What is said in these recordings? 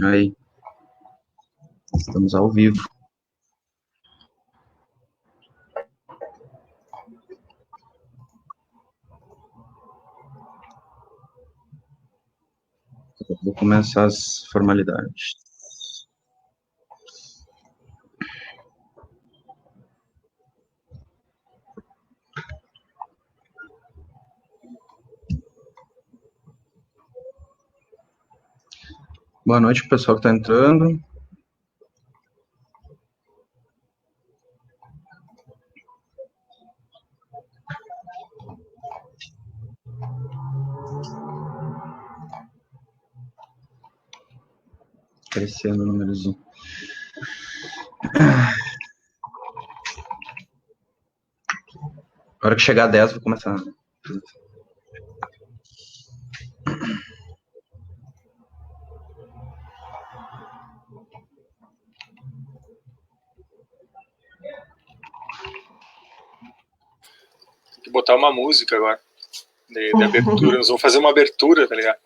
Aí, estamos ao vivo. Vou começar as formalidades. Boa noite, pessoal que está entrando. Crescendo o númerozinho. A hora que chegar a 10, vou começar. Tem que botar uma música agora de abertura. Nós vamos fazer uma abertura, tá ligado?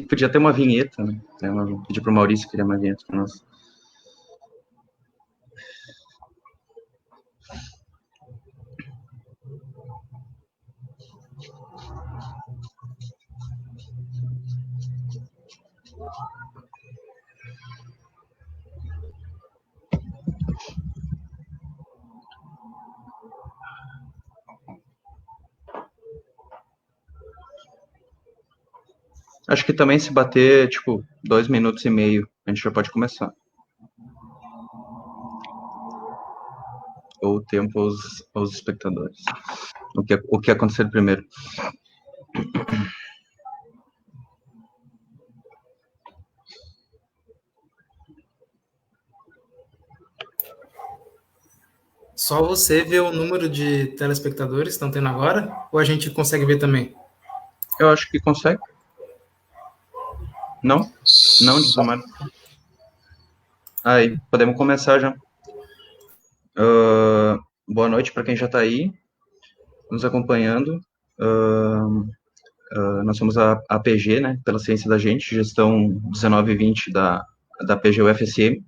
Podia ter uma vinheta, né? Pedir pro Maurício criar uma vinheta para nós. Acho que também se bater, 2 minutos e meio, a gente já pode começar. Ou o tempo aos espectadores. O que acontecer primeiro. Só você vê o número de telespectadores que estão tendo agora? Ou a gente consegue ver também? Eu acho que consegue. Não? Não, Diplomático. Aí, podemos começar já. Boa noite para quem já está aí, nos acompanhando. Nós somos a APG, né, pela ciência da gente, gestão 1920 da PGU-FSM,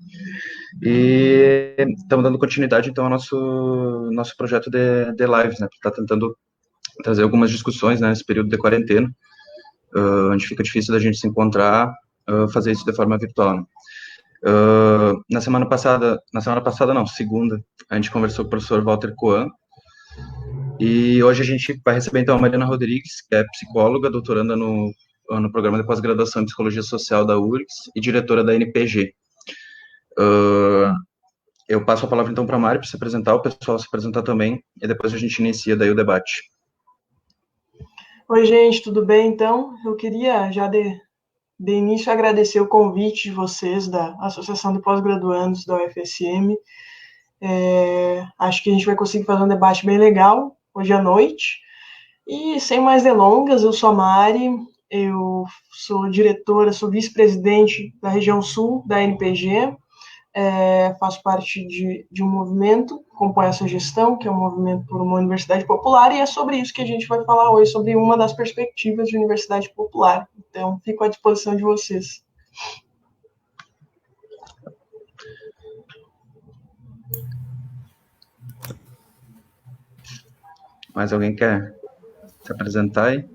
e estamos dando continuidade, então, ao nosso projeto de lives, né, que está tentando trazer algumas discussões, né, nesse período de quarentena, onde fica difícil da gente se encontrar, fazer isso de forma virtual, né. Na semana passada não, segunda, a gente conversou com o professor Walter Coan, e hoje a gente vai receber, então, a Mariana Rodrigues, que é psicóloga, doutoranda no programa de pós-graduação em Psicologia Social da URGS e diretora da NPG. Eu passo a palavra, então, para a Mari, para se apresentar, o pessoal se apresentar também, e depois a gente inicia daí o debate. Oi, gente, tudo bem? Então, eu queria já de início agradecer o convite de vocês da Associação de Pós-Graduandos da UFSM. Acho que a gente vai conseguir fazer um debate bem legal hoje à noite. E, sem mais delongas, eu sou a Mari, eu sou diretora, sou vice-presidente da região sul da NPG, faço parte de um movimento, acompanho essa gestão, que é um movimento por uma universidade popular, e é sobre isso que a gente vai falar hoje, sobre uma das perspectivas de universidade popular. Então, fico à disposição de vocês. Mais alguém quer se apresentar aí?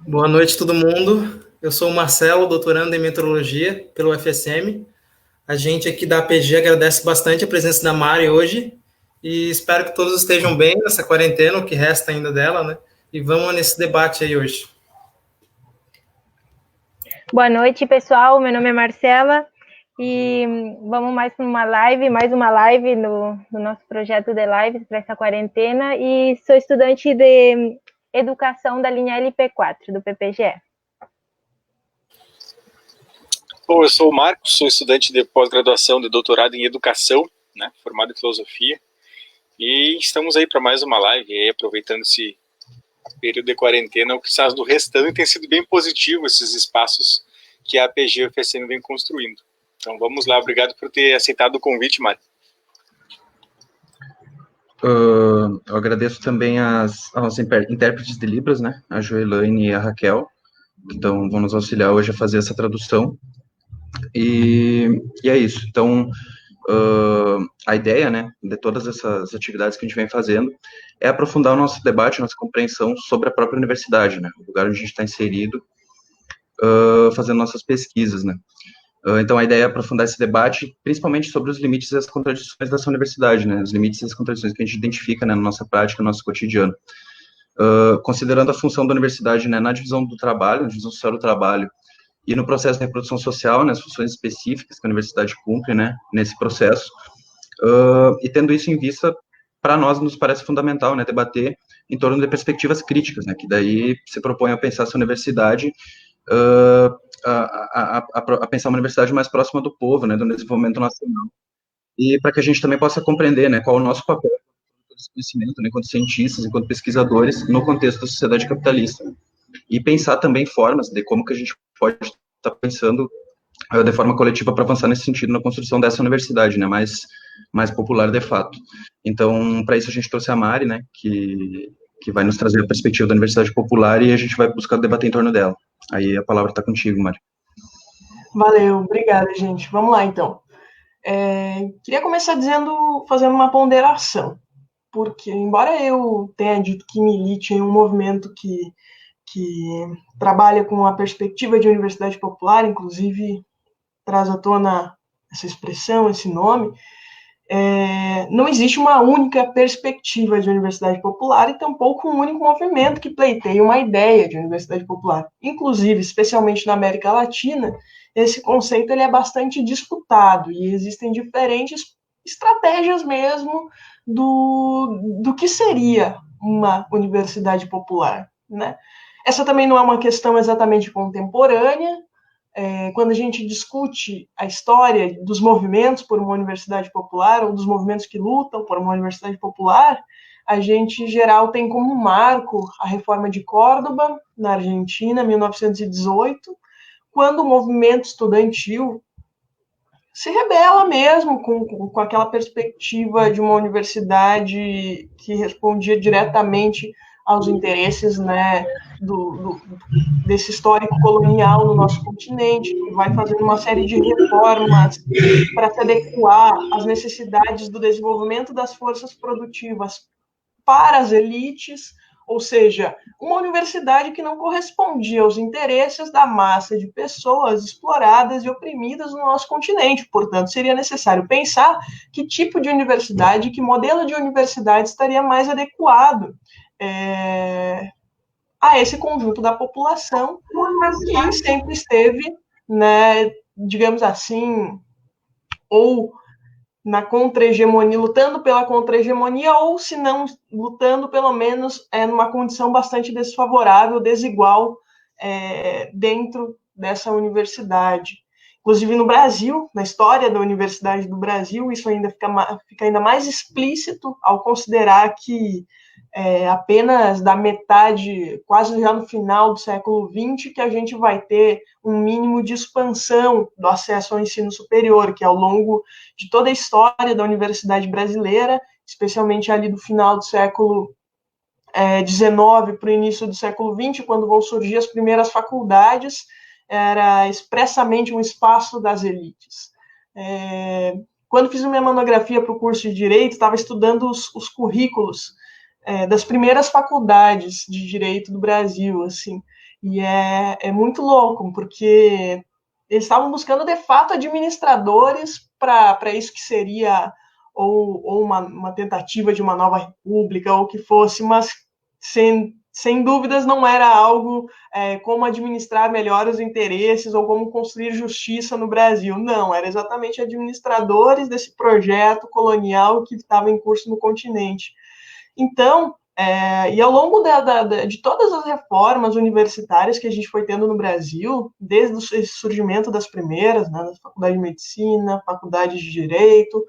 Boa noite, todo mundo. Eu sou o Marcelo, doutorando em meteorologia pelo UFSM. A gente aqui da APG agradece bastante a presença da Mari hoje e espero que todos estejam bem nessa quarentena, o que resta ainda dela, né? E vamos nesse debate aí hoje. Boa noite, pessoal. Meu nome é Marcela e vamos mais uma live no nosso projeto de lives para essa quarentena, e sou estudante de educação da linha LP4 do PPGE. Bom, eu sou o Marcos, sou estudante de pós-graduação de doutorado em educação, né, formado em filosofia, e estamos aí para mais uma live, aí, aproveitando esse período de quarentena. O que está do restante tem sido bem positivo, esses espaços que a APG e o UFSM vem construindo. Então vamos lá, obrigado por ter aceitado o convite, Mário. Eu agradeço também aos intérpretes de Libras, né, a Joelaine e a Raquel, que vão nos auxiliar hoje a fazer essa tradução. E é isso. Então, a ideia, né, de todas essas atividades que a gente vem fazendo é aprofundar o nosso debate, nossa compreensão sobre a própria universidade, né, o lugar onde a gente está inserido, fazendo nossas pesquisas, né. Então, a ideia é aprofundar esse debate, principalmente sobre os limites e as contradições dessa universidade, né, os limites e as contradições que a gente identifica, né, na nossa prática, no nosso cotidiano. Considerando a função da universidade, né, na divisão do trabalho, na divisão social do trabalho, e no processo de reprodução social, né, as funções específicas que a universidade cumpre, né, nesse processo, e tendo isso em vista, para nós nos parece fundamental, né, debater em torno de perspectivas críticas, né, que daí se propõe a pensar essa universidade, a pensar uma universidade mais próxima do povo, né, do desenvolvimento nacional, e para que a gente também possa compreender, né, qual é o nosso papel desse conhecimento, né, enquanto cientistas, enquanto pesquisadores, no contexto da sociedade capitalista, né? E pensar também formas de como que a gente pode estar pensando de forma coletiva para avançar nesse sentido na construção dessa universidade, né, mais popular de fato. Então, para isso a gente trouxe a Mari, né, que vai nos trazer a perspectiva da universidade popular e a gente vai buscar debater em torno dela. Aí a palavra está contigo, Mari. Valeu, obrigada, gente. Vamos lá, então. Queria começar fazendo uma ponderação, porque, embora eu tenha dito que milite em um movimento que trabalha com a perspectiva de universidade popular, inclusive traz à tona essa expressão, esse nome, não existe uma única perspectiva de universidade popular e tampouco um único movimento que pleiteie uma ideia de universidade popular. Inclusive, especialmente na América Latina, esse conceito ele é bastante disputado e existem diferentes estratégias mesmo do que seria uma universidade popular, né? Essa também não é uma questão exatamente contemporânea. Quando a gente discute a história dos movimentos por uma universidade popular ou dos movimentos que lutam por uma universidade popular, a gente, em geral, tem como marco a reforma de Córdoba, na Argentina, 1918, quando o movimento estudantil se rebela mesmo com aquela perspectiva de uma universidade que respondia diretamente aos interesses, né, desse histórico colonial no nosso continente, que vai fazendo uma série de reformas para se adequar às necessidades do desenvolvimento das forças produtivas para as elites, ou seja, uma universidade que não correspondia aos interesses da massa de pessoas exploradas e oprimidas no nosso continente. Portanto, seria necessário pensar que tipo de universidade, que modelo de universidade estaria mais adequado a esse conjunto da população que sempre esteve, né, digamos assim, ou na contra-hegemonia, lutando pela contra-hegemonia, ou se não lutando, pelo menos numa condição bastante desfavorável, desigual, dentro dessa universidade. Inclusive no Brasil, na história da Universidade do Brasil, isso ainda fica ainda mais explícito ao considerar que apenas da metade, quase já no final do século XX, que a gente vai ter um mínimo de expansão do acesso ao ensino superior, que ao longo de toda a história da universidade brasileira, especialmente ali do final do século XIX para o início do século XX, quando vão surgir as primeiras faculdades, era expressamente um espaço das elites. Quando fiz minha monografia para o curso de Direito, estava estudando os currículos das primeiras faculdades de Direito do Brasil, assim, e é muito louco, porque eles estavam buscando, de fato, administradores para isso que seria ou uma tentativa de uma nova república, ou o que fosse, mas sem dúvidas não era algo como administrar melhor os interesses ou como construir justiça no Brasil. Não, era exatamente administradores desse projeto colonial que estava em curso no continente. Então, e ao longo de todas as reformas universitárias que a gente foi tendo no Brasil, desde o surgimento das primeiras, né, da Faculdade de Medicina, Faculdade de Direito,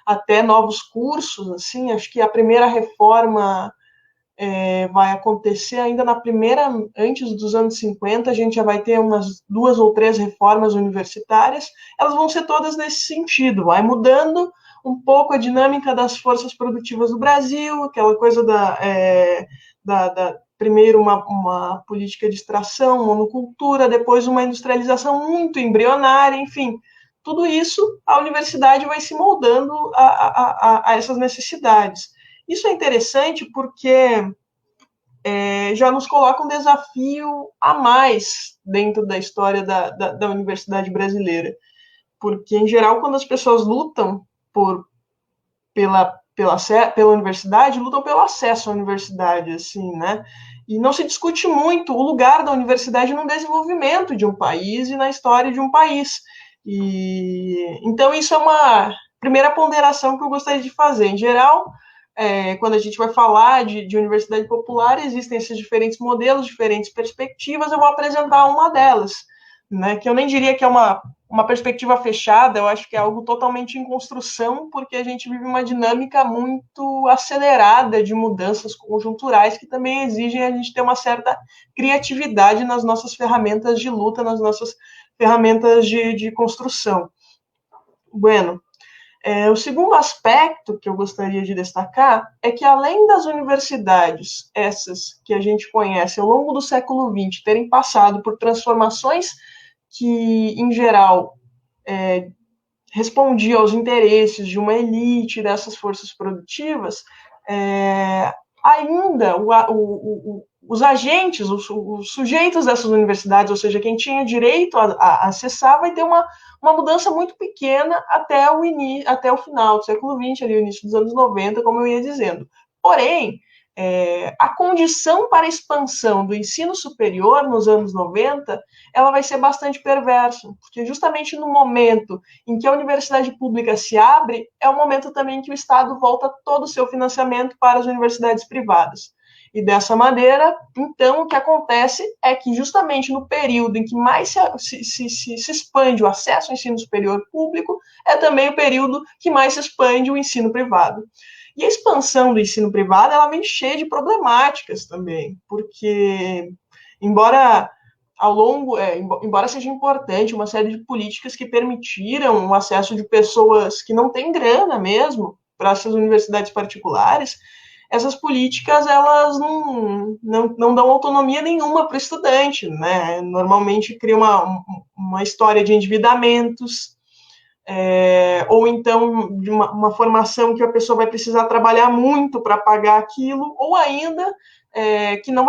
até novos cursos, assim, acho que a primeira reforma vai acontecer ainda antes dos anos 50, a gente já vai ter umas 2 ou 3 reformas universitárias, elas vão ser todas nesse sentido, vai mudando um pouco a dinâmica das forças produtivas do Brasil, aquela coisa primeiro uma política de extração, monocultura, depois uma industrialização muito embrionária, enfim, tudo isso a universidade vai se moldando a essas necessidades. Isso é interessante porque já nos coloca um desafio a mais dentro da história da universidade brasileira, porque, em geral, quando as pessoas lutam pela universidade, lutam pelo acesso à universidade, assim, né? E não se discute muito o lugar da universidade no desenvolvimento de um país e na história de um país. Então, isso é uma primeira ponderação que eu gostaria de fazer. Em geral, quando a gente vai falar de universidade popular, existem esses diferentes modelos, diferentes perspectivas, eu vou apresentar uma delas, né, que eu nem diria que é uma perspectiva fechada, eu acho que é algo totalmente em construção, porque a gente vive uma dinâmica muito acelerada de mudanças conjunturais que também exigem a gente ter uma certa criatividade nas nossas ferramentas de luta, nas nossas ferramentas de construção. Bueno, o segundo aspecto que eu gostaria de destacar é que, além das universidades, essas que a gente conhece ao longo do século XX, terem passado por transformações que, em geral, respondiam aos interesses de uma elite dessas forças produtivas, ainda os agentes, os sujeitos dessas universidades, ou seja, quem tinha direito a acessar, vai ter uma mudança muito pequena até o final do século XX, ali, o início dos anos 90, como eu ia dizendo. Porém, a condição para a expansão do ensino superior nos anos 90, ela vai ser bastante perversa, porque justamente no momento em que a universidade pública se abre, é o momento também que o Estado volta todo o seu financiamento para as universidades privadas. E dessa maneira, então, o que acontece é que justamente no período em que mais se expande o acesso ao ensino superior público, é também o período que mais se expande o ensino privado. E a expansão do ensino privado, ela vem cheia de problemáticas também, porque, embora seja importante uma série de políticas que permitiram o acesso de pessoas que não têm grana mesmo para essas universidades particulares, essas políticas, elas não dão autonomia nenhuma para o estudante, né? Normalmente cria uma história de endividamentos, ou então de uma formação que a pessoa vai precisar trabalhar muito para pagar aquilo, ou ainda que não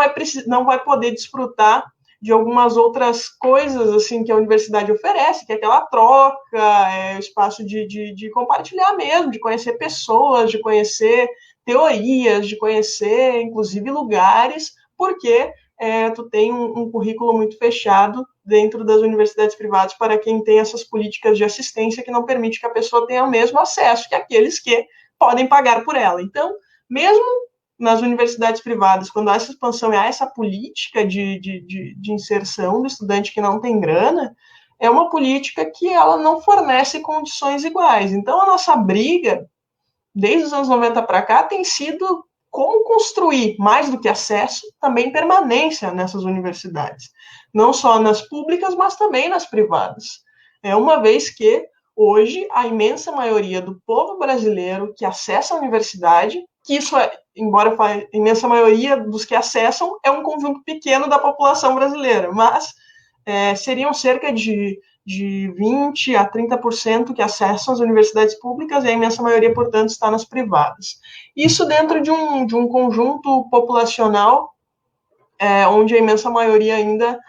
vai poder desfrutar de algumas outras coisas assim que a universidade oferece, que é aquela troca, o espaço de compartilhar mesmo, de conhecer pessoas, de conhecer teorias, de conhecer, inclusive, lugares, porque tu tem um currículo muito fechado dentro das universidades privadas para quem tem essas políticas de assistência que não permite que a pessoa tenha o mesmo acesso que aqueles que podem pagar por ela. Então, mesmo nas universidades privadas, quando há essa expansão e há essa política de inserção do estudante que não tem grana, é uma política que ela não fornece condições iguais. Então, a nossa briga, desde os anos 90 para cá, tem sido como construir, mais do que acesso, também permanência nessas universidades. Não só nas públicas, mas também nas privadas. Uma vez que, hoje, a imensa maioria do povo brasileiro que acessa a universidade, que isso embora a imensa maioria dos que acessam, é um conjunto pequeno da população brasileira, mas seriam cerca de 20% a 30% que acessam as universidades públicas, e a imensa maioria, portanto, está nas privadas. Isso dentro de um conjunto populacional onde a imensa maioria ainda,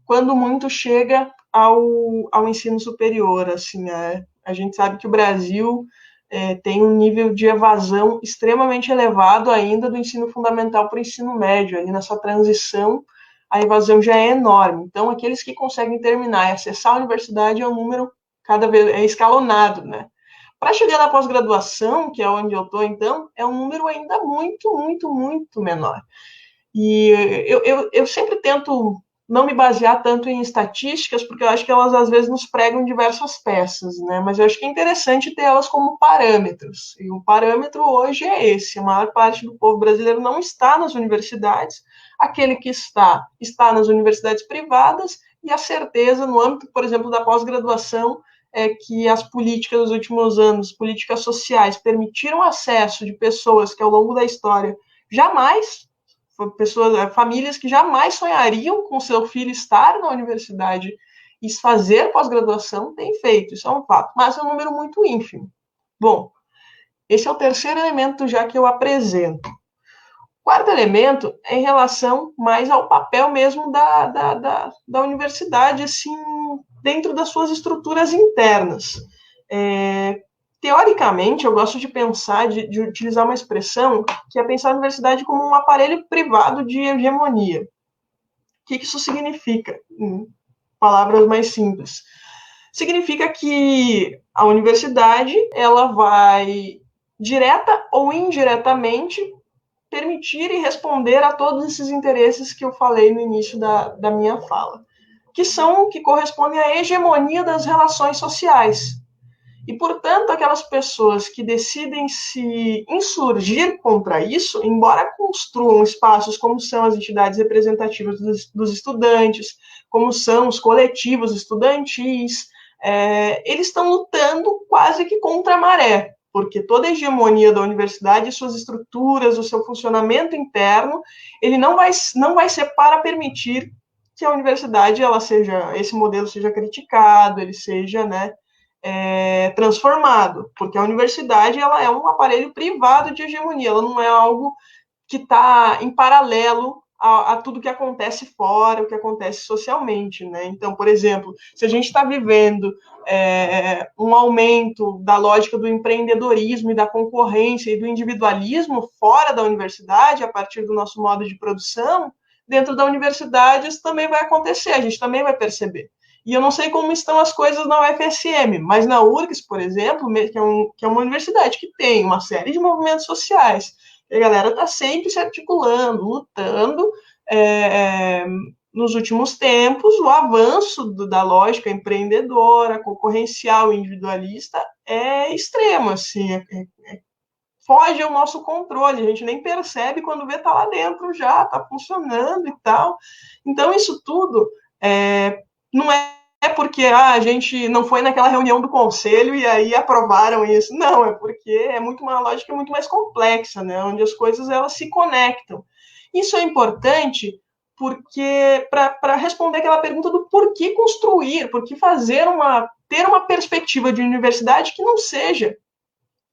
quando muito, chega ao ensino superior. Assim, a gente sabe que o Brasil tem um nível de evasão extremamente elevado ainda do ensino fundamental para o ensino médio. Ali nessa transição, a evasão já é enorme. Então, aqueles que conseguem terminar e acessar a universidade é um número cada vez escalonado, né? Para chegar na pós-graduação, que é onde eu estou, então, é um número ainda muito, muito, muito menor. E eu sempre tento não me basear tanto em estatísticas, porque eu acho que elas, às vezes, nos pregam diversas peças, né? Mas eu acho que é interessante ter elas como parâmetros. E o parâmetro hoje é esse: a maior parte do povo brasileiro não está nas universidades, aquele que está nas universidades privadas, e a certeza, no âmbito, por exemplo, da pós-graduação, é que as políticas dos últimos anos, políticas sociais, permitiram acesso de pessoas que, ao longo da história, jamais pessoas, famílias que jamais sonhariam com seu filho estar na universidade e fazer pós-graduação têm feito, isso é um fato, mas é um número muito ínfimo. Bom, esse é o terceiro elemento já que eu apresento. O quarto elemento é em relação mais ao papel mesmo da universidade, assim, dentro das suas estruturas internas. Teoricamente, eu gosto de pensar, de utilizar uma expressão que é pensar a universidade como um aparelho privado de hegemonia. O que isso significa? Em palavras mais simples. Significa que a universidade ela vai, direta ou indiretamente, permitir e responder a todos esses interesses que eu falei no início da minha fala, que correspondem à hegemonia das relações sociais. E, portanto, aquelas pessoas que decidem se insurgir contra isso, embora construam espaços como são as entidades representativas dos estudantes, como são os coletivos estudantis, eles estão lutando quase que contra a maré, porque toda a hegemonia da universidade, suas estruturas, o seu funcionamento interno, ele não vai ser para permitir que a universidade, esse modelo seja criticado, ele seja, transformado, porque a universidade ela é um aparelho privado de hegemonia, ela não é algo que está em paralelo a tudo que acontece fora, o que acontece socialmente, né? Então, por exemplo, se a gente está vivendo um aumento da lógica do empreendedorismo e da concorrência e do individualismo fora da universidade, a partir do nosso modo de produção, dentro da universidade isso também vai acontecer, a gente também vai perceber. E eu não sei como estão as coisas na UFSM, mas na URGS, por exemplo, que é uma universidade que tem uma série de movimentos sociais, a galera está sempre se articulando, lutando. Nos últimos tempos, o avanço da lógica empreendedora, concorrencial, individualista é extremo, assim, foge ao nosso controle, a gente nem percebe quando vê tá lá dentro já, tá funcionando e tal. Então, isso tudo não é porque a gente não foi naquela reunião do conselho e aí aprovaram isso. Não, é porque é uma lógica muito mais complexa, né? Onde as coisas elas se conectam. Isso é importante porque para responder aquela pergunta do por que construir, por que ter uma perspectiva de universidade que não seja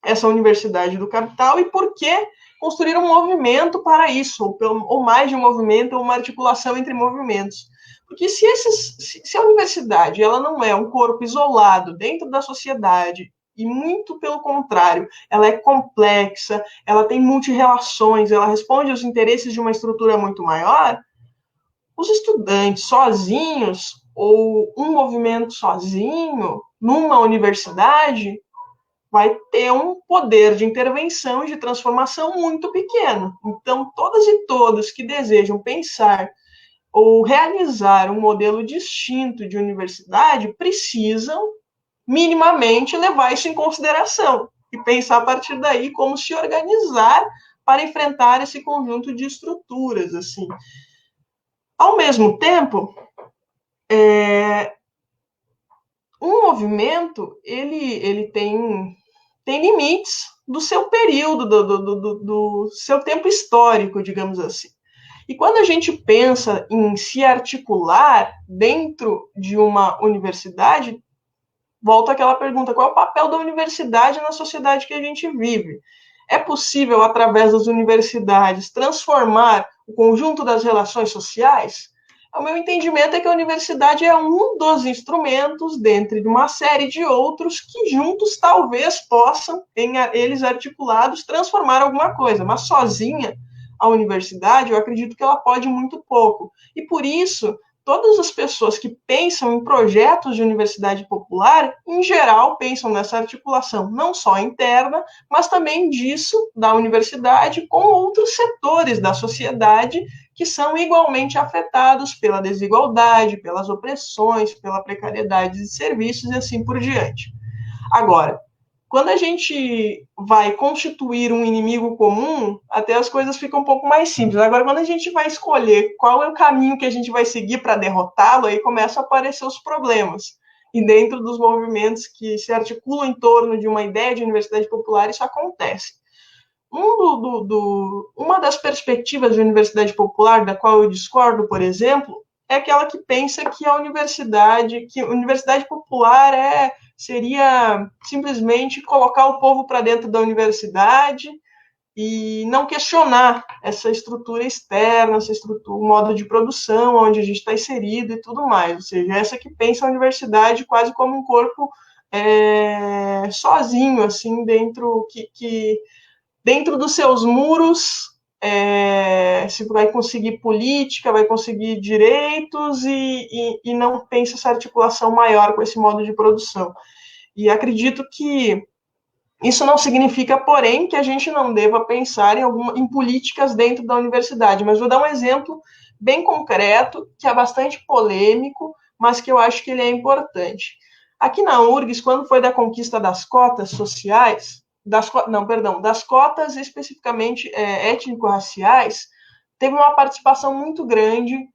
essa universidade do capital e por que construir um movimento para isso, ou mais de um movimento, ou uma articulação entre movimentos. Porque se a universidade ela não é um corpo isolado dentro da sociedade, e muito pelo contrário, ela é complexa, ela tem multirrelações, ela responde aos interesses de uma estrutura muito maior, os estudantes sozinhos, ou um movimento sozinho, numa universidade, vai ter um poder de intervenção e de transformação muito pequeno. Então, todas e todos que desejam pensar ou realizar um modelo distinto de universidade precisam, minimamente, levar isso em consideração e pensar a partir daí como se organizar para enfrentar esse conjunto de estruturas, assim. Ao mesmo tempo, um movimento, ele tem limites do seu período, do seu tempo histórico, digamos assim. E quando a gente pensa em se articular dentro de uma universidade, volta aquela pergunta, qual é o papel da universidade na sociedade que a gente vive? É possível, através das universidades, transformar o conjunto das relações sociais? O meu entendimento é que a universidade é um dos instrumentos, dentre de uma série de outros, que juntos talvez possam, eles articulados, transformar alguma coisa, mas sozinha, a universidade, eu acredito que ela pode muito pouco. E por isso, todas as pessoas que pensam em projetos de universidade popular, em geral, pensam nessa articulação, não só interna, mas também disso, da universidade, com outros setores da sociedade que são igualmente afetados pela desigualdade, pelas opressões, pela precariedade de serviços e assim por diante. Agora, quando a gente vai constituir um inimigo comum, até as coisas ficam um pouco mais simples. Agora, quando a gente vai escolher qual é o caminho que a gente vai seguir para derrotá-lo, aí começam a aparecer os problemas. E dentro dos movimentos que se articulam em torno de uma ideia de universidade popular, isso acontece. uma das perspectivas de universidade popular, da qual eu discordo, por exemplo, é aquela que pensa que a universidade popular seria simplesmente colocar o povo para dentro da universidade e não questionar essa estrutura externa, o modo de produção, onde a gente está inserido e tudo mais. Ou seja, essa que pensa a universidade quase como um corpo sozinho, assim, dentro dos seus muros, se vai conseguir política, vai conseguir direitos e não pensa essa articulação maior com esse modo de produção. E acredito que isso não significa, porém, que a gente não deva pensar em políticas dentro da universidade. Mas vou dar um exemplo bem concreto, que é bastante polêmico, mas que eu acho que ele é importante. Aqui na URGS, quando foi da conquista das cotas sociais, das cotas especificamente étnico-raciais, teve uma participação muito grande,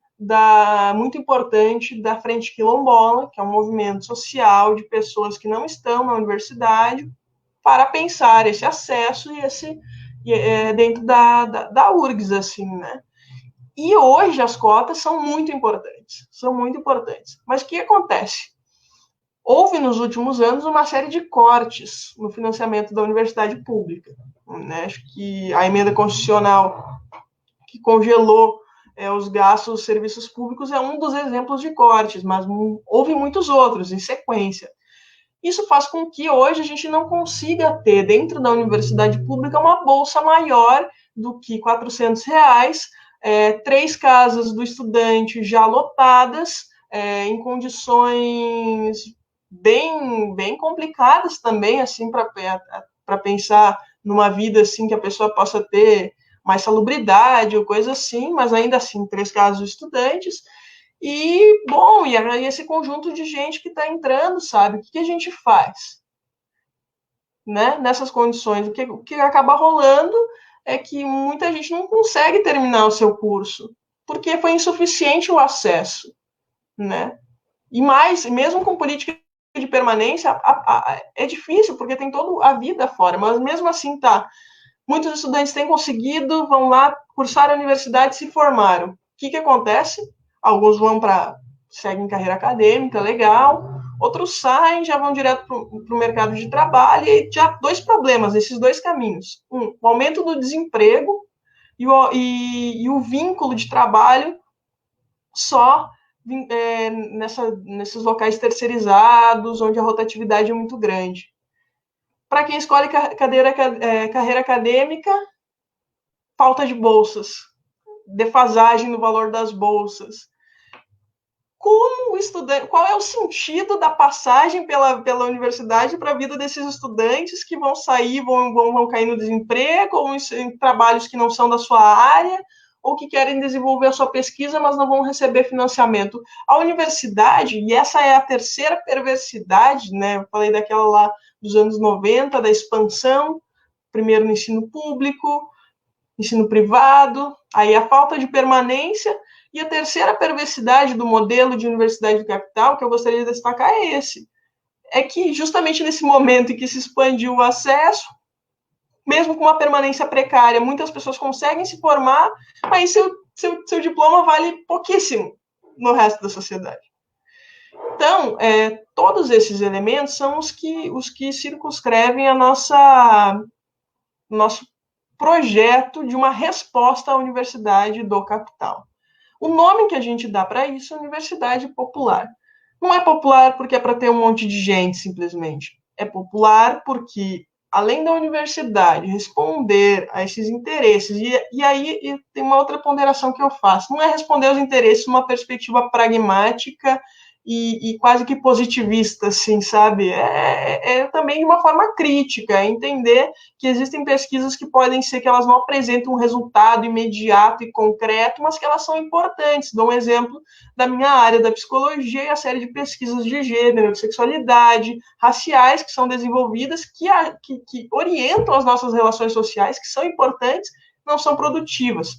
muito importante, da Frente Quilombola, que é um movimento social de pessoas que não estão na universidade, para pensar esse acesso dentro da URGS, assim, né? E hoje as cotas são muito importantes, Mas o que acontece? Houve nos últimos anos uma série de cortes no financiamento da universidade pública, né? Acho que a emenda constitucional que congelou os gastos dos serviços públicos é um dos exemplos de cortes, mas houve muitos outros em sequência. Isso faz com que hoje a gente não consiga ter dentro da universidade pública uma bolsa maior do que R$400, 3 casas do estudante já lotadas, em condições bem complicadas também, assim, para pensar numa vida assim que a pessoa possa ter mais salubridade ou coisa assim, mas ainda assim 3 casas de estudantes. E, bom, e esse conjunto de gente que está entrando, sabe? O que a gente faz? Né? Nessas condições, o que acaba rolando é que muita gente não consegue terminar o seu curso, porque foi insuficiente o acesso, né? E mesmo com política de permanência, é difícil, porque tem toda a vida fora, mas mesmo assim, muitos estudantes têm conseguido, vão lá, cursar a universidade e se formaram. O que acontece? Alguns seguem carreira acadêmica, legal. Outros saem, já vão direto para o mercado de trabalho. E já 2 problemas nesses 2 caminhos. O aumento do desemprego e o vínculo de trabalho só nesses locais terceirizados, onde a rotatividade é muito grande. Para quem escolhe carreira acadêmica, falta de bolsas, defasagem no valor das bolsas. Como o estudante, qual é o sentido da passagem pela universidade para a vida desses estudantes que vão sair, vão cair no desemprego, ou em trabalhos que não são da sua área, ou que querem desenvolver a sua pesquisa, mas não vão receber financiamento? A universidade, e essa é a terceira perversidade, né? Eu falei daquela lá dos anos 90, da expansão, primeiro no ensino público, ensino privado, aí a falta de permanência. E a terceira perversidade do modelo de universidade do capital, que eu gostaria de destacar, é que justamente nesse momento em que se expandiu o acesso, mesmo com uma permanência precária, muitas pessoas conseguem se formar, mas seu diploma vale pouquíssimo no resto da sociedade. Então, todos esses elementos são os que circunscrevem nosso projeto de uma resposta à universidade do capital. O nome que a gente dá para isso é universidade popular. Não é popular porque é para ter um monte de gente, simplesmente. É popular porque, além da universidade responder a esses interesses, e aí tem uma outra ponderação que eu faço, não é responder aos interesses numa perspectiva pragmática e quase que positivista, assim, sabe? É também de uma forma crítica, é entender que existem pesquisas que podem ser que elas não apresentam um resultado imediato e concreto, mas que elas são importantes. Dou um exemplo da minha área da psicologia e a série de pesquisas de gênero, de sexualidade, raciais, que são desenvolvidas, que orientam as nossas relações sociais, que são importantes, não são produtivas.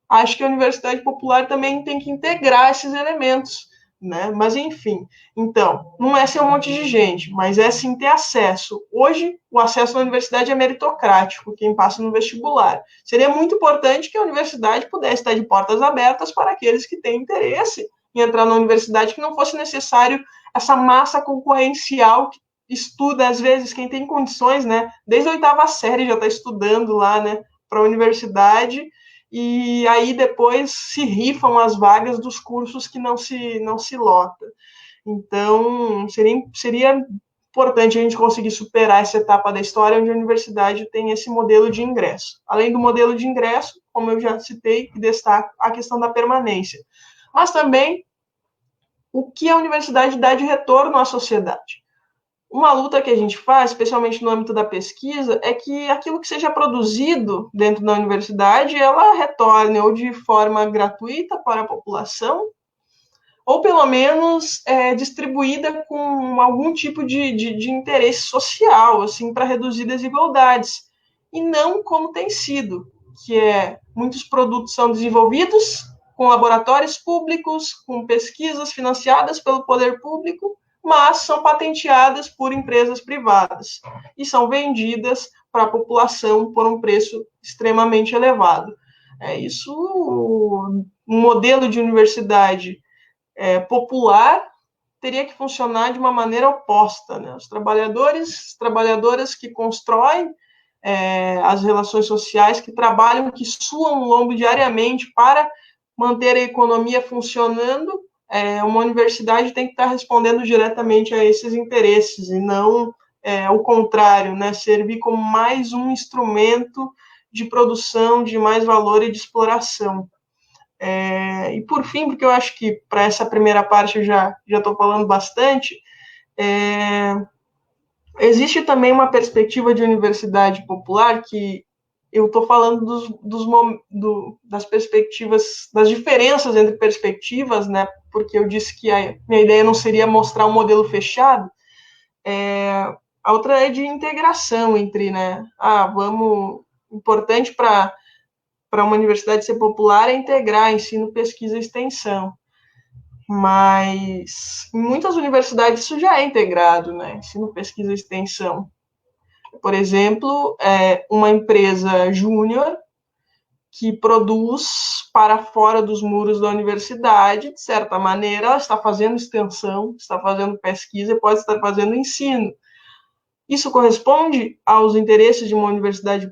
Acho que a universidade popular também tem que integrar esses elementos né? Mas, enfim, então, não é ser um monte de gente, mas é sim ter acesso. Hoje, o acesso à universidade é meritocrático, quem passa no vestibular. Seria muito importante que a universidade pudesse estar de portas abertas para aqueles que têm interesse em entrar na universidade, que não fosse necessário essa massa concorrencial que estuda, às vezes, quem tem condições, né? Desde a 8ª série já está estudando lá, né, para a universidade, e aí depois se rifam as vagas dos cursos que não se lota. Então, seria importante a gente conseguir superar essa etapa da história onde a universidade tem esse modelo de ingresso. Além do modelo de ingresso, como eu já citei, que destaco a questão da permanência. Mas também o que a universidade dá de retorno à sociedade. Uma luta que a gente faz, especialmente no âmbito da pesquisa, é que aquilo que seja produzido dentro da universidade, ela retorne ou de forma gratuita para a população, ou pelo menos distribuída com algum tipo de interesse social, assim, para reduzir desigualdades. E não como tem sido, que muitos produtos são desenvolvidos com laboratórios públicos, com pesquisas financiadas pelo poder público, mas são patenteadas por empresas privadas e são vendidas para a população por um preço extremamente elevado. Isso, um modelo de universidade popular teria que funcionar de uma maneira oposta, né? Os trabalhadoras que constroem as relações sociais, que trabalham, que suam o lombo diariamente para manter a economia funcionando, uma universidade tem que estar respondendo diretamente a esses interesses, e não o contrário, né? Servir como mais um instrumento de produção de mais valor e de exploração. E por fim, porque eu acho que para essa primeira parte eu já estou falando bastante, existe também uma perspectiva de universidade popular que eu estou falando das perspectivas, das diferenças entre perspectivas, né? Porque eu disse que a minha ideia não seria mostrar um modelo fechado. A outra é de integração entre, né? Importante para uma universidade ser popular é integrar ensino, pesquisa e extensão. Mas em muitas universidades isso já é integrado, né? Ensino, pesquisa e extensão. Por exemplo, uma empresa júnior que produz para fora dos muros da universidade, de certa maneira, ela está fazendo extensão, está fazendo pesquisa e pode estar fazendo ensino. Isso corresponde aos interesses de uma universidade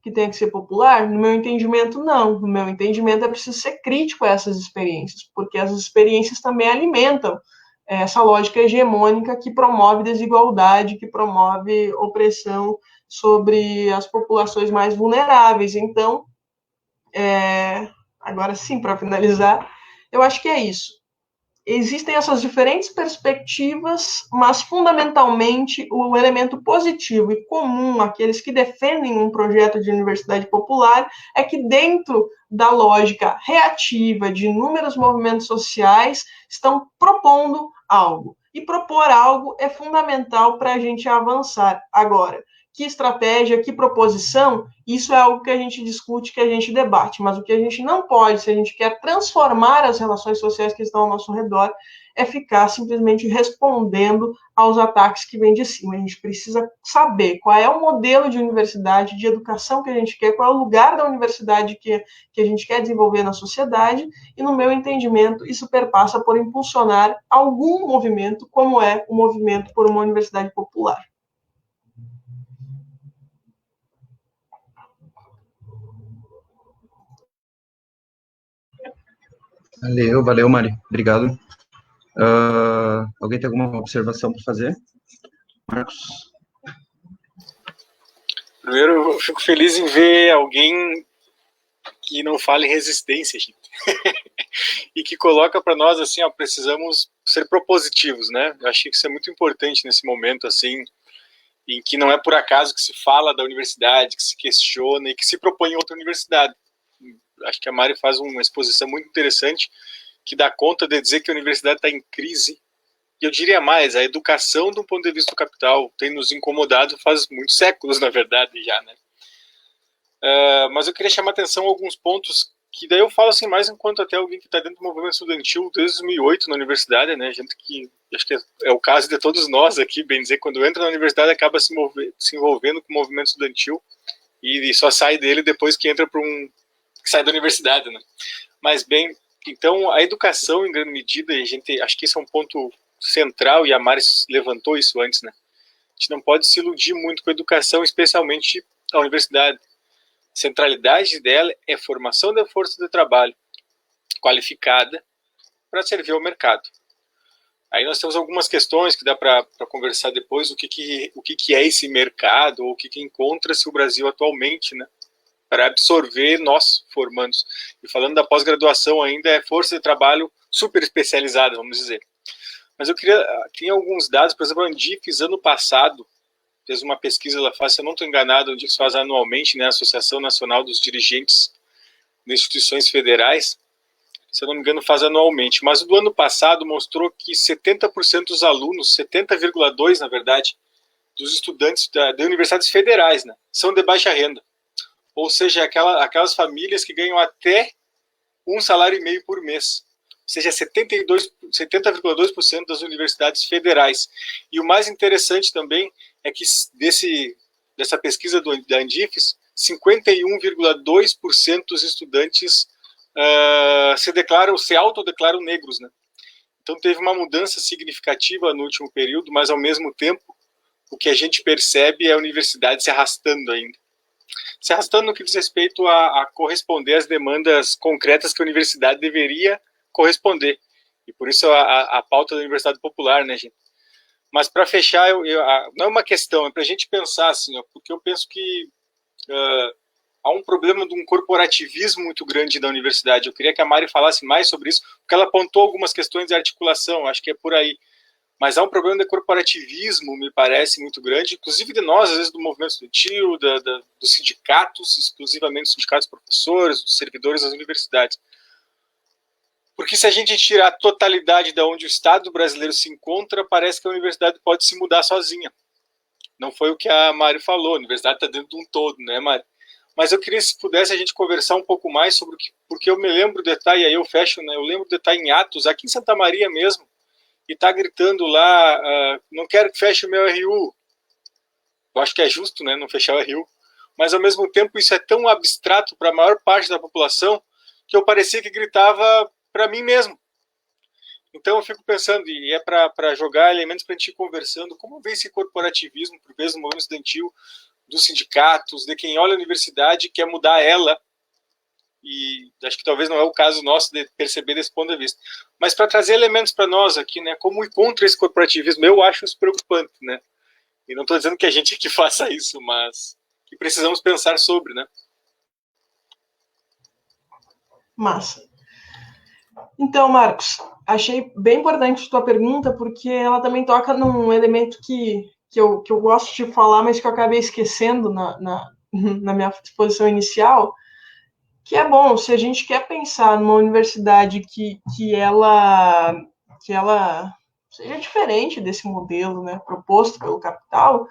que tenha que ser popular? No meu entendimento, não. No meu entendimento, é preciso ser crítico a essas experiências, porque essas experiências também alimentam essa lógica hegemônica que promove desigualdade, que promove opressão sobre as populações mais vulneráveis. Então, agora sim, para finalizar, eu acho que é isso. Existem essas diferentes perspectivas, mas fundamentalmente o elemento positivo e comum àqueles que defendem um projeto de universidade popular é que dentro da lógica reativa de inúmeros movimentos sociais estão propondo algo. E propor algo é fundamental para a gente avançar. Agora, que estratégia, que proposição, isso é algo que a gente discute, que a gente debate, mas o que a gente não pode, se a gente quer transformar as relações sociais que estão ao nosso redor, é ficar simplesmente respondendo aos ataques que vêm de cima. A gente precisa saber qual é o modelo de universidade, de educação que a gente quer, qual é o lugar da universidade que a gente quer desenvolver na sociedade, e no meu entendimento, isso perpassa por impulsionar algum movimento, como é o movimento por uma universidade popular. Valeu, Mari. Obrigado. Alguém tem alguma observação para fazer? Marcos? Primeiro, eu fico feliz em ver alguém que não fala em resistência, gente. E que coloca para nós, assim, precisamos ser propositivos, né? Eu acho que isso é muito importante nesse momento, assim, em que não é por acaso que se fala da universidade, que se questiona e que se propõe outra universidade. Acho que a Mari faz uma exposição muito interessante que dá conta de dizer que a universidade está em crise. E eu diria mais, a educação, do ponto de vista do capital, tem nos incomodado faz muitos séculos, na verdade, já, né? Mas eu queria chamar a atenção a alguns pontos que daí eu falo assim mais enquanto até alguém que está dentro do movimento estudantil desde 2008 na universidade, né, gente que acho que é o caso de todos nós aqui, bem dizer, quando entra na universidade acaba se envolvendo com o movimento estudantil e só sai dele depois que entra para que sai da universidade, né. Mas bem, então a educação em grande medida, e a gente acho que esse é um ponto central e a Mari levantou isso antes, né. A gente não pode se iludir muito com a educação, especialmente a universidade. A centralidade dela é a formação da força de trabalho qualificada para servir ao mercado. Aí nós temos algumas questões que dá para conversar depois, o que é esse mercado, ou o que encontra-se o Brasil atualmente, né, para absorver nós formandos. E falando da pós-graduação ainda, é força de trabalho super especializada, vamos dizer. Mas eu tinha alguns dados, por exemplo, a Andifes, ano passado, fez uma pesquisa, ela faz, se eu não estou enganado, onde se faz anualmente, né, a Associação Nacional dos Dirigentes de Instituições Federais, se eu não me engano, faz anualmente, mas o do ano passado mostrou que 70% dos alunos, 70,2% na verdade, dos estudantes de universidades federais, né, são de baixa renda, ou seja, aquelas famílias que ganham até um salário e meio por mês, ou seja, 70,2% das universidades federais. E o mais interessante também é que dessa pesquisa da Andifes, 51,2% dos estudantes se autodeclaram negros, né? Então teve uma mudança significativa no último período, mas ao mesmo tempo o que a gente percebe é a universidade se arrastando ainda. Se arrastando no que diz respeito a corresponder às demandas concretas que a universidade deveria corresponder. E por isso a pauta da Universidade Popular, né, gente? Mas para fechar, não é uma questão, é para a gente pensar assim, ó, porque eu penso que há um problema de um corporativismo muito grande da universidade. Eu queria que a Mari falasse mais sobre isso, porque ela apontou algumas questões de articulação, acho que é por aí. Mas há um problema de corporativismo, me parece, muito grande, inclusive de nós, às vezes, do movimento estudantil, dos sindicatos, exclusivamente dos sindicatos de professores, dos servidores das universidades. Porque se a gente tirar a totalidade de onde o Estado brasileiro se encontra, parece que a universidade pode se mudar sozinha. Não foi o que a Mari falou, a universidade está dentro de um todo, né, Mari? Mas eu queria, se pudesse, a gente conversar um pouco mais sobre porque eu me lembro do detalhe, aí eu fecho, né, eu lembro do detalhe em Atos, aqui em Santa Maria mesmo, e está gritando lá, não quero que feche o meu RU. Eu acho que é justo, né, não fechar o RU. Mas, ao mesmo tempo, isso é tão abstrato para a maior parte da população que eu parecia que gritava para mim mesmo. Então, eu fico pensando, e é para jogar elementos para a gente ir conversando, como vê esse corporativismo, por vezes, no movimento estudantil, dos sindicatos, de quem olha a universidade e quer mudar ela. E acho que talvez não é o caso nosso de perceber desse ponto de vista. Mas para trazer elementos para nós aqui, né, como ir contra esse corporativismo, eu acho isso preocupante, né? E não estou dizendo que a gente aqui faça isso, mas que precisamos pensar sobre, né? Massa. Então, Marcos, achei bem importante a tua pergunta, porque ela também toca num elemento que eu gosto de falar, mas que eu acabei esquecendo na minha exposição inicial, que é bom, se a gente quer pensar numa universidade que ela seja diferente desse modelo, né, proposto pelo capital,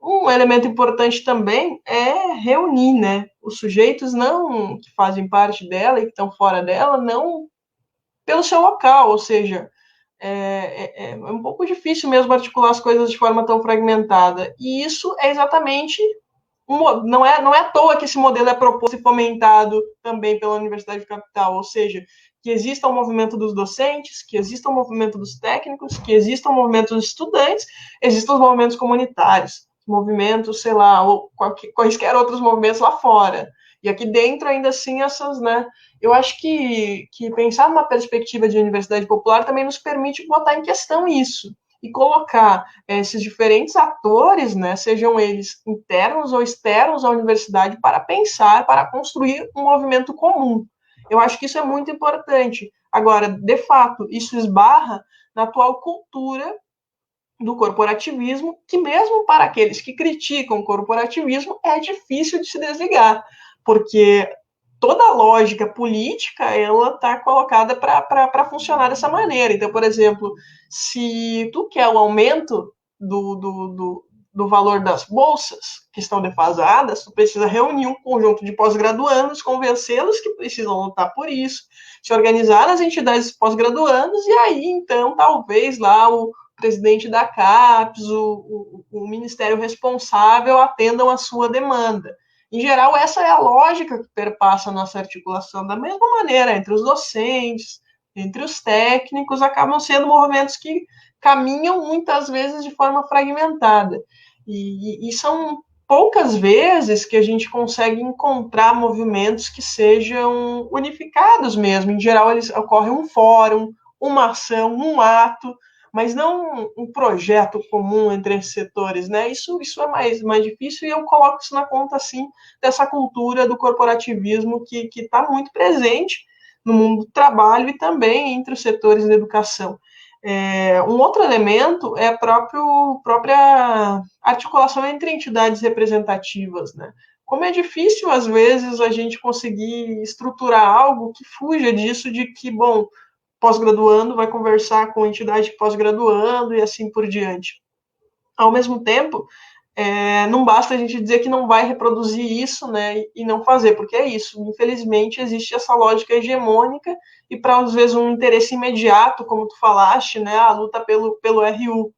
um elemento importante também é reunir, né, os sujeitos não que fazem parte dela e que estão fora dela, não pelo seu local, ou seja, é um pouco difícil mesmo articular as coisas de forma tão fragmentada. E isso é exatamente não é à toa que esse modelo é proposto e fomentado também pela Universidade de Capital, ou seja, que exista um movimento dos docentes, que exista um movimento dos técnicos, que exista um movimento dos estudantes, existam os movimentos comunitários, movimentos, sei lá, ou quaisquer outros movimentos lá fora. E aqui dentro, ainda assim, essas, né? Eu acho que pensar numa perspectiva de universidade popular também nos permite botar em questão isso e colocar esses diferentes atores, né, sejam eles internos ou externos à universidade, para pensar, para construir um movimento comum. Eu acho que isso é muito importante. Agora, de fato, isso esbarra na atual cultura do corporativismo, que mesmo para aqueles que criticam o corporativismo, é difícil de se desligar, porque toda a lógica política ela está colocada para funcionar dessa maneira. Então, por exemplo, se tu quer o aumento do valor das bolsas, que estão defasadas, tu precisa reunir um conjunto de pós-graduandos, convencê-los que precisam lutar por isso, se organizar nas entidades pós-graduandos, e aí, então, talvez lá o presidente da CAPES, o ministério responsável atendam a sua demanda. Em geral, essa é a lógica que perpassa a nossa articulação. Da mesma maneira, entre os docentes, entre os técnicos, acabam sendo movimentos que caminham muitas vezes de forma fragmentada. E são poucas vezes que a gente consegue encontrar movimentos que sejam unificados mesmo. Em geral, eles ocorre um fórum, uma ação, um ato, mas não um projeto comum entre esses setores, né? Isso é mais difícil, e eu coloco isso na conta, assim, dessa cultura do corporativismo que está muito presente no mundo do trabalho e também entre os setores da educação. Um outro elemento é a própria articulação entre entidades representativas, né? Como é difícil, às vezes, a gente conseguir estruturar algo que fuja disso, de que, bom, pós-graduando vai conversar com entidade pós-graduando e assim por diante. Ao mesmo tempo, não basta a gente dizer que não vai reproduzir isso, né, e não fazer, porque é isso. Infelizmente, existe essa lógica hegemônica e, para, às vezes, um interesse imediato, como tu falaste, né, a luta pelo RU.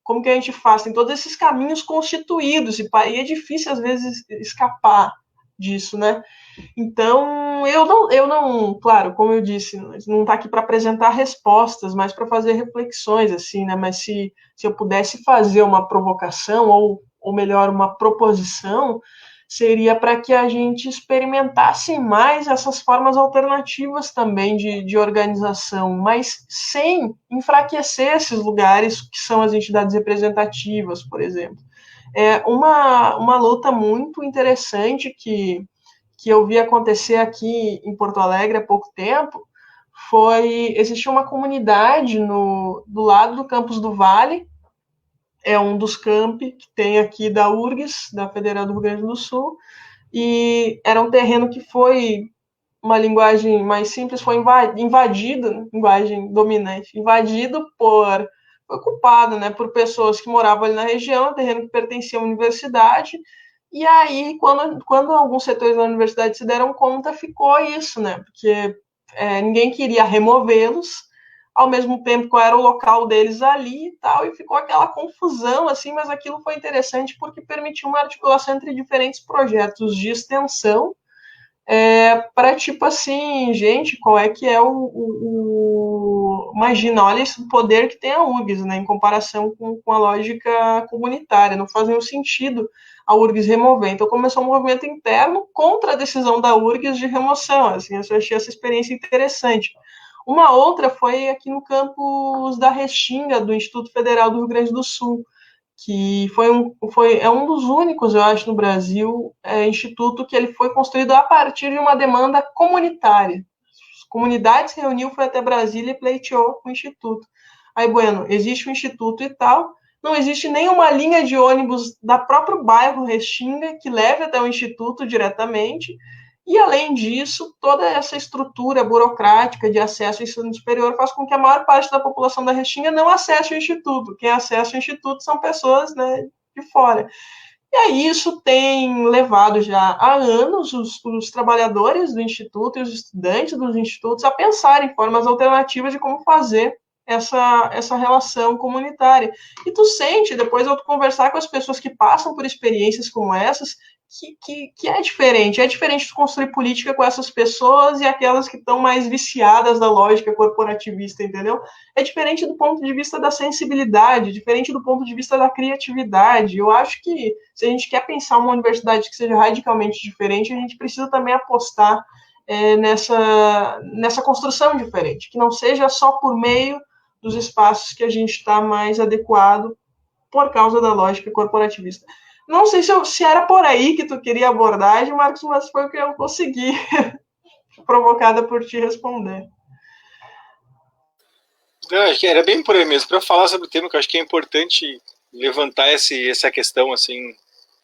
Como que a gente faz? Tem todos esses caminhos constituídos e é difícil, às vezes, escapar disso, né? Então, eu não, claro, como eu disse, não está aqui para apresentar respostas, mas para fazer reflexões, assim, né? Mas se eu pudesse fazer uma provocação, ou melhor, uma proposição, seria para que a gente experimentasse mais essas formas alternativas também de organização, mas sem enfraquecer esses lugares que são as entidades representativas, por exemplo. Uma luta muito interessante que eu vi acontecer aqui em Porto Alegre há pouco tempo, existia uma comunidade do lado do Campus do Vale, é um dos campi que tem aqui da URGS, da Federal do Rio Grande do Sul, e era um terreno que foi, uma linguagem mais simples, foi invadido, linguagem dominante, foi ocupado, né, por pessoas que moravam ali na região, terreno que pertencia à universidade. E aí, quando alguns setores da universidade se deram conta, ficou isso, né? Porque ninguém queria removê-los, ao mesmo tempo qual era o local deles ali e tal, e ficou aquela confusão, assim, mas aquilo foi interessante porque permitiu uma articulação entre diferentes projetos de extensão, para, tipo assim, gente, qual é que é imagina, olha esse poder que tem a URGS, né, em comparação com a lógica comunitária, não faz nenhum sentido a URGS remover. Então começou um movimento interno contra a decisão da URGS de remoção, assim, eu achei essa experiência interessante. Uma outra foi aqui no campus da Restinga, do Instituto Federal do Rio Grande do Sul, que é um dos únicos, eu acho, no Brasil, instituto que ele foi construído a partir de uma demanda comunitária. As comunidades se reuniu, foi até Brasília e pleiteou o instituto. Aí, bueno, existe o instituto e tal, não existe nenhuma linha de ônibus da próprio bairro Restinga que leve até o instituto diretamente, e, além disso, toda essa estrutura burocrática de acesso ao ensino superior faz com que a maior parte da população da Restinga não acesse o Instituto. Quem acessa o Instituto são pessoas, né, de fora. E aí isso tem levado já há anos os trabalhadores do Instituto e os estudantes dos institutos a pensar em formas alternativas de como fazer essa relação comunitária. E tu sente, depois ao conversar com as pessoas que passam por experiências como essas, que é diferente de construir política com essas pessoas e aquelas que estão mais viciadas da lógica corporativista, entendeu? É diferente do ponto de vista da sensibilidade, diferente do ponto de vista da criatividade. Eu acho que se a gente quer pensar uma universidade que seja radicalmente diferente, a gente precisa também apostar nessa construção diferente, que não seja só por meio dos espaços que a gente está mais adequado por causa da lógica corporativista. Não sei se era por aí que tu queria abordar, Marcos, mas foi o que eu consegui, provocada por te responder. Não, acho que era bem por aí mesmo, para falar sobre o tema, que eu acho que é importante levantar essa questão, assim,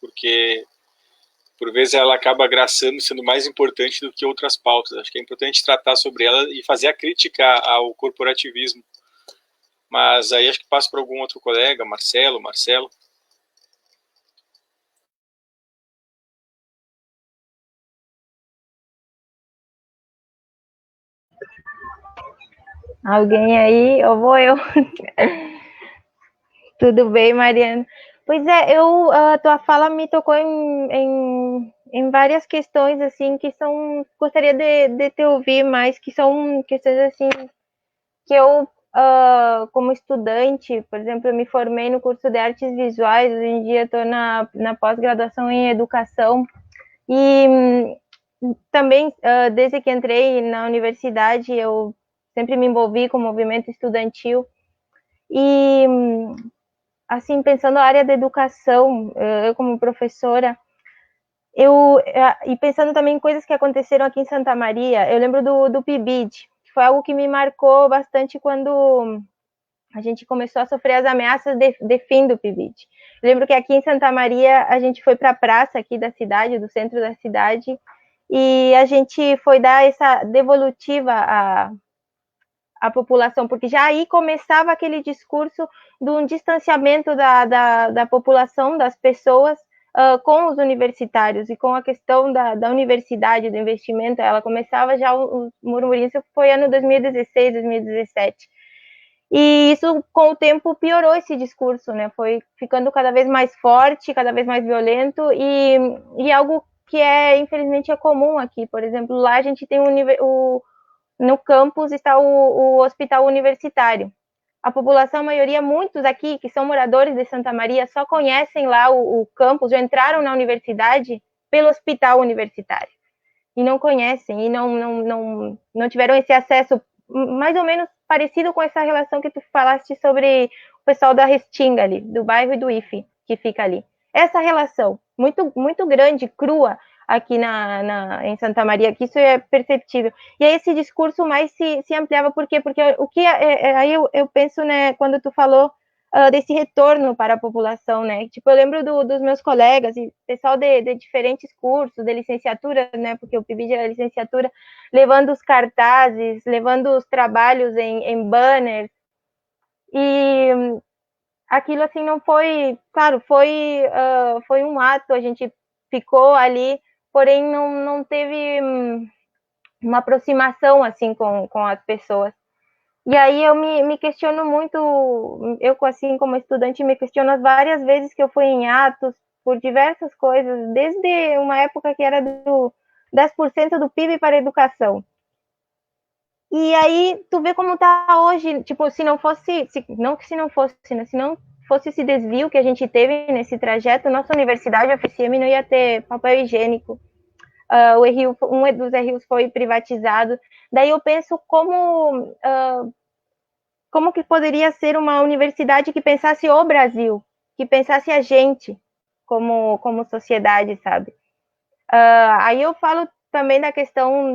porque por vezes ela acaba agraçando, sendo mais importante do que outras pautas. Acho que é importante tratar sobre ela e fazer a crítica ao corporativismo. Mas aí acho que passo para algum outro colega, Marcelo. Alguém aí, ou vou eu? Tudo bem, Mariana? Pois é, a tua fala me tocou em várias questões, assim, que são, gostaria de te ouvir mais, que são questões, assim, que eu, como estudante, por exemplo, eu me formei no curso de artes visuais, hoje em dia estou na pós-graduação em educação, e também, desde que entrei na universidade, eu sempre me envolvi com o movimento estudantil, e assim, pensando na área da educação, eu como professora, e pensando também em coisas que aconteceram aqui em Santa Maria, eu lembro do PIBID, que foi algo que me marcou bastante quando a gente começou a sofrer as ameaças de fim do PIBID. Eu lembro que aqui em Santa Maria, a gente foi para a praça aqui da cidade, do centro da cidade, e a gente foi dar essa devolutiva à população, porque já aí começava aquele discurso de um distanciamento da população, das pessoas, com os universitários, e com a questão da universidade, do investimento, ela começava já, os murmurinhos, foi ano 2016, 2017. E isso, com o tempo, piorou esse discurso, né? Foi ficando cada vez mais forte, cada vez mais violento, e algo que infelizmente, é comum aqui. Por exemplo, lá a gente tem no campus está o hospital universitário. A população, a maioria, muitos aqui que são moradores de Santa Maria, só conhecem lá o campus, já entraram na universidade pelo hospital universitário. E não conhecem, e não tiveram esse acesso, mais ou menos parecido com essa relação que tu falaste sobre o pessoal da Restinga ali, do bairro e do IFE, que fica ali. Essa relação, muito, muito grande, crua, aqui em Santa Maria, que isso é perceptível. E aí esse discurso mais se ampliava, por quê? Porque o que aí eu penso, né, quando tu falou desse retorno para a população, né? Tipo, eu lembro dos meus colegas e pessoal de diferentes cursos, de licenciatura, né? Porque o PIBID era licenciatura, levando os cartazes, levando os trabalhos em banners, e aquilo, assim, não foi, claro, foi um ato, a gente ficou ali, porém não teve uma aproximação, assim, com as pessoas. E aí eu me questiono muito, eu, assim, como estudante, me questiono as várias vezes que eu fui em atos, por diversas coisas, desde uma época que era do 10% do PIB para a educação. E aí tu vê como tá hoje, tipo, se não fosse esse desvio que a gente teve nesse trajeto, nossa universidade, a FSM, não ia ter papel higiênico. Um dos rios foi privatizado. Daí eu penso como que poderia ser uma universidade que pensasse o Brasil, que pensasse a gente como sociedade, sabe? Aí eu falo também da questão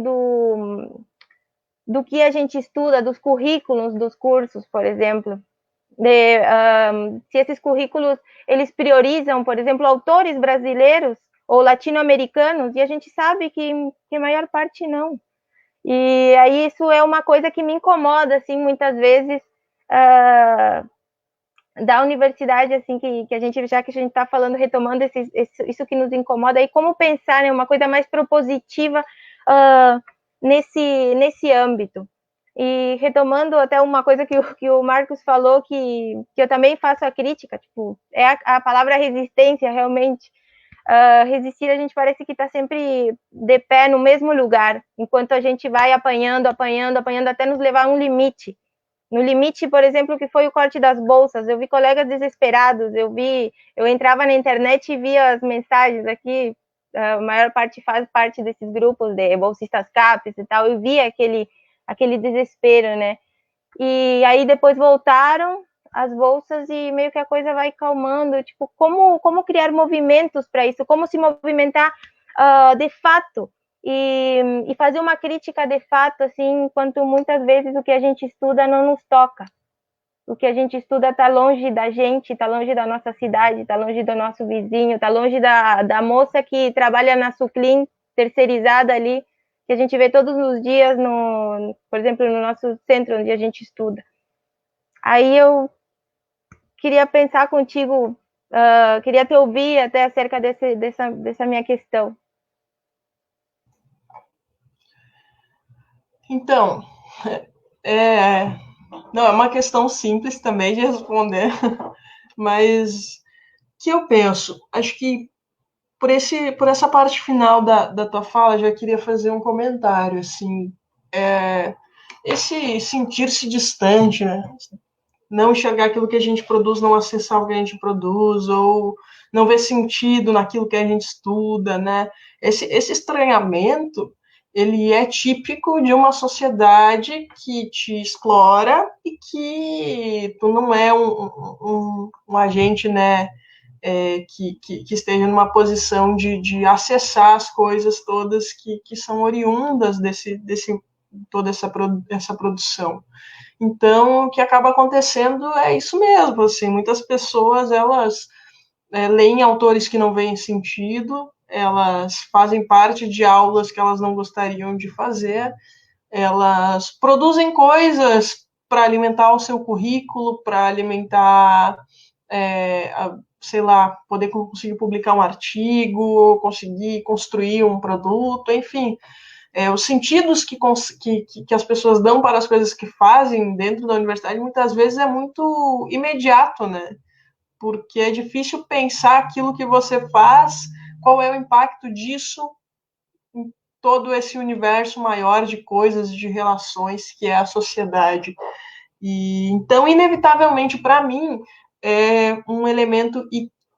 do que a gente estuda, dos currículos dos cursos, por exemplo. Se esses currículos, eles priorizam, por exemplo, autores brasileiros ou latino-americanos, e a gente sabe que a maior parte não. E aí isso é uma coisa que me incomoda, assim, muitas vezes, da universidade, assim, que a gente, já que a gente está falando, retomando isso que nos incomoda, e como pensar, né, uma coisa mais propositiva nesse âmbito. E retomando até uma coisa que o Marcos falou, que eu também faço a crítica, tipo, é a palavra resistência, realmente. Resistir, a gente parece que está sempre de pé no mesmo lugar, enquanto a gente vai apanhando, até nos levar a um limite. No limite, por exemplo, que foi o corte das bolsas, eu vi colegas desesperados, eu entrava na internet e via as mensagens aqui, a maior parte faz parte desses grupos de bolsistas CAPES e tal, eu via aquele desespero, né? E aí depois voltaram as bolsas e meio que a coisa vai calmando, tipo, como criar movimentos para isso, como se movimentar de fato, e fazer uma crítica de fato, assim, enquanto muitas vezes o que a gente estuda não nos toca. O que a gente estuda está longe da gente, está longe da nossa cidade, está longe do nosso vizinho, está longe da moça que trabalha na Suclim, terceirizada ali, que a gente vê todos os dias, por exemplo, no nosso centro onde a gente estuda. Aí eu queria pensar contigo, queria te ouvir até acerca dessa minha questão. Então, Não, é uma questão simples também de responder, mas que eu penso, acho que por essa parte final da tua fala, já queria fazer um comentário, assim, esse sentir-se distante, né? Não enxergar aquilo que a gente produz, não acessar o que a gente produz, ou não ver sentido naquilo que a gente estuda, né? Esse estranhamento, ele é típico de uma sociedade que te explora e que tu não é um agente, né, que esteja numa posição de acessar as coisas todas que são oriundas toda essa produção. Então, o que acaba acontecendo é isso mesmo, assim, muitas pessoas, elas leem autores que não veem sentido, elas fazem parte de aulas que elas não gostariam de fazer, elas produzem coisas para alimentar o seu currículo, para alimentar, sei lá, poder conseguir publicar um artigo, conseguir construir um produto, enfim, os sentidos que as pessoas dão para as coisas que fazem dentro da universidade muitas vezes é muito imediato, né? Porque é difícil pensar aquilo que você faz, qual é o impacto disso em todo esse universo maior de coisas, de relações que é a sociedade. E então, inevitavelmente, para mim, é um elemento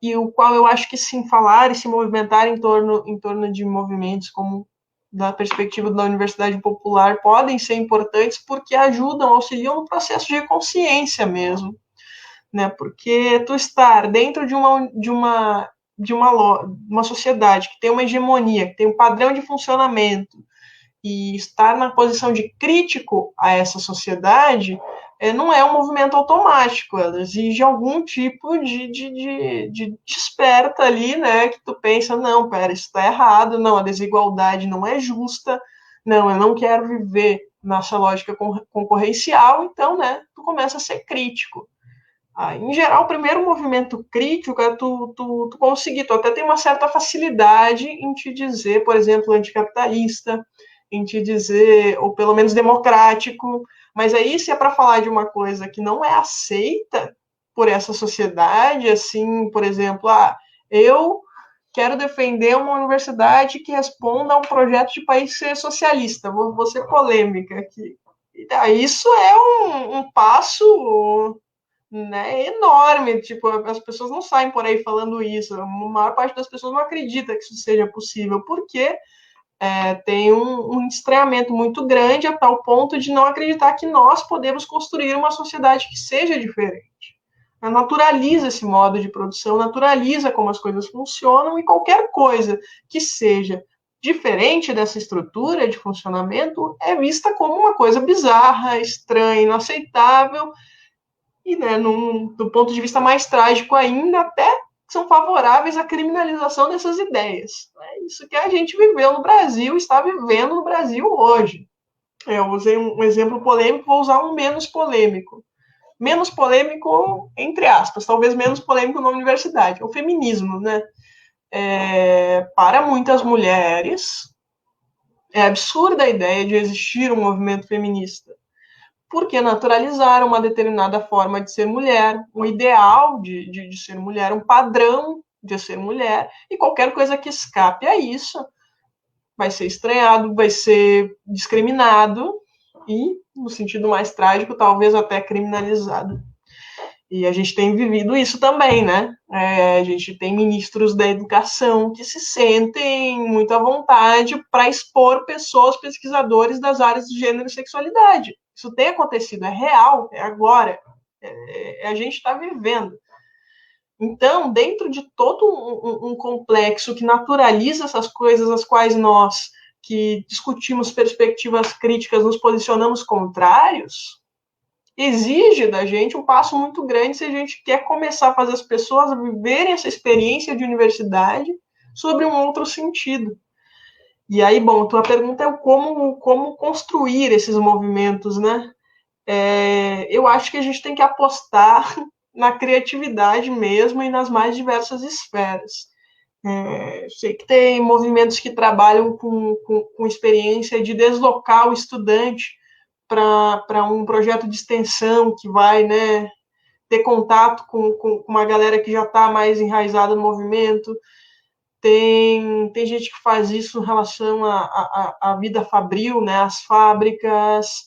e o qual eu acho que sim falar e se movimentar em torno de movimentos como da perspectiva da universidade popular podem ser importantes porque ajudam, auxiliam no processo de consciência mesmo, né? Porque tu estar dentro de uma sociedade que tem uma hegemonia, que tem um padrão de funcionamento e estar na posição de crítico a essa sociedade não é um movimento automático, ela exige algum tipo de desperta ali, né, que tu pensa, não, pera, isso está errado, não, a desigualdade não é justa, não, eu não quero viver nessa lógica concorrencial, então, né, tu começa a ser crítico. Em geral, o primeiro movimento crítico é tu conseguir, tu até tem uma certa facilidade em te dizer, por exemplo, anticapitalista, em te dizer, ou pelo menos democrático, mas aí se é para falar de uma coisa que não é aceita por essa sociedade, assim, por exemplo, eu quero defender uma universidade que responda a um projeto de país ser socialista, vou ser polêmica aqui. Isso é um passo, né, enorme, tipo, as pessoas não saem por aí falando isso, a maior parte das pessoas não acredita que isso seja possível, porque tem um estranhamento muito grande a tal ponto de não acreditar que nós podemos construir uma sociedade que seja diferente. Naturaliza esse modo de produção, naturaliza como as coisas funcionam, e qualquer coisa que seja diferente dessa estrutura de funcionamento é vista como uma coisa bizarra, estranha, inaceitável, e, né, do ponto de vista mais trágico ainda, até são favoráveis à criminalização dessas ideias. É isso que a gente viveu no Brasil, está vivendo no Brasil hoje. Eu usei um exemplo polêmico, vou usar um menos polêmico. Menos polêmico, entre aspas, talvez menos polêmico na universidade. O feminismo, né? Para muitas mulheres, é absurda a ideia de existir um movimento feminista, porque naturalizaram uma determinada forma de ser mulher, um ideal de ser mulher, um padrão de ser mulher, e qualquer coisa que escape a isso vai ser estranhado, vai ser discriminado e, no sentido mais trágico, talvez até criminalizado. E a gente tem vivido isso também, né? A gente tem ministros da educação que se sentem muito à vontade para expor pessoas, pesquisadores das áreas de gênero e sexualidade. Isso tem acontecido, é real, é agora. A gente está vivendo. Então, dentro de todo um complexo que naturaliza essas coisas, as quais nós, que discutimos perspectivas críticas, nos posicionamos contrários, exige da gente um passo muito grande se a gente quer começar a fazer as pessoas viverem essa experiência de universidade sobre um outro sentido. E aí, bom, tua pergunta é como construir esses movimentos, né? Eu acho que a gente tem que apostar na criatividade mesmo e nas mais diversas esferas. Sei que tem movimentos que trabalham com experiência de deslocar o estudante para um projeto de extensão que vai, né, ter contato com uma galera que já está mais enraizada no movimento. Tem gente que faz isso em relação à vida fabril, né, às fábricas.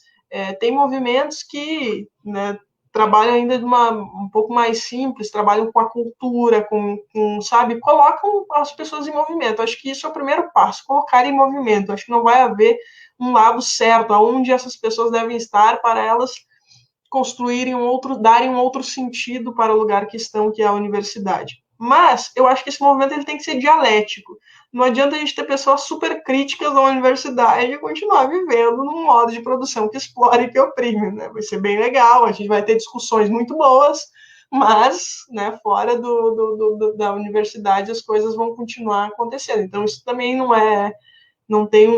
Tem movimentos que, né, trabalham ainda um pouco mais simples, trabalham com a cultura, sabe, colocam as pessoas em movimento. Acho que isso é o primeiro passo, colocar em movimento. Acho que não vai haver um lado certo, aonde essas pessoas devem estar para elas construírem darem um outro sentido para o lugar que estão, que é a universidade. Mas eu acho que esse movimento ele tem que ser dialético. Não adianta a gente ter pessoas super críticas da universidade e continuar vivendo num modo de produção que explora e que oprime, né? Vai ser bem legal, a gente vai ter discussões muito boas, mas, né, fora da universidade as coisas vão continuar acontecendo. Então isso também não tem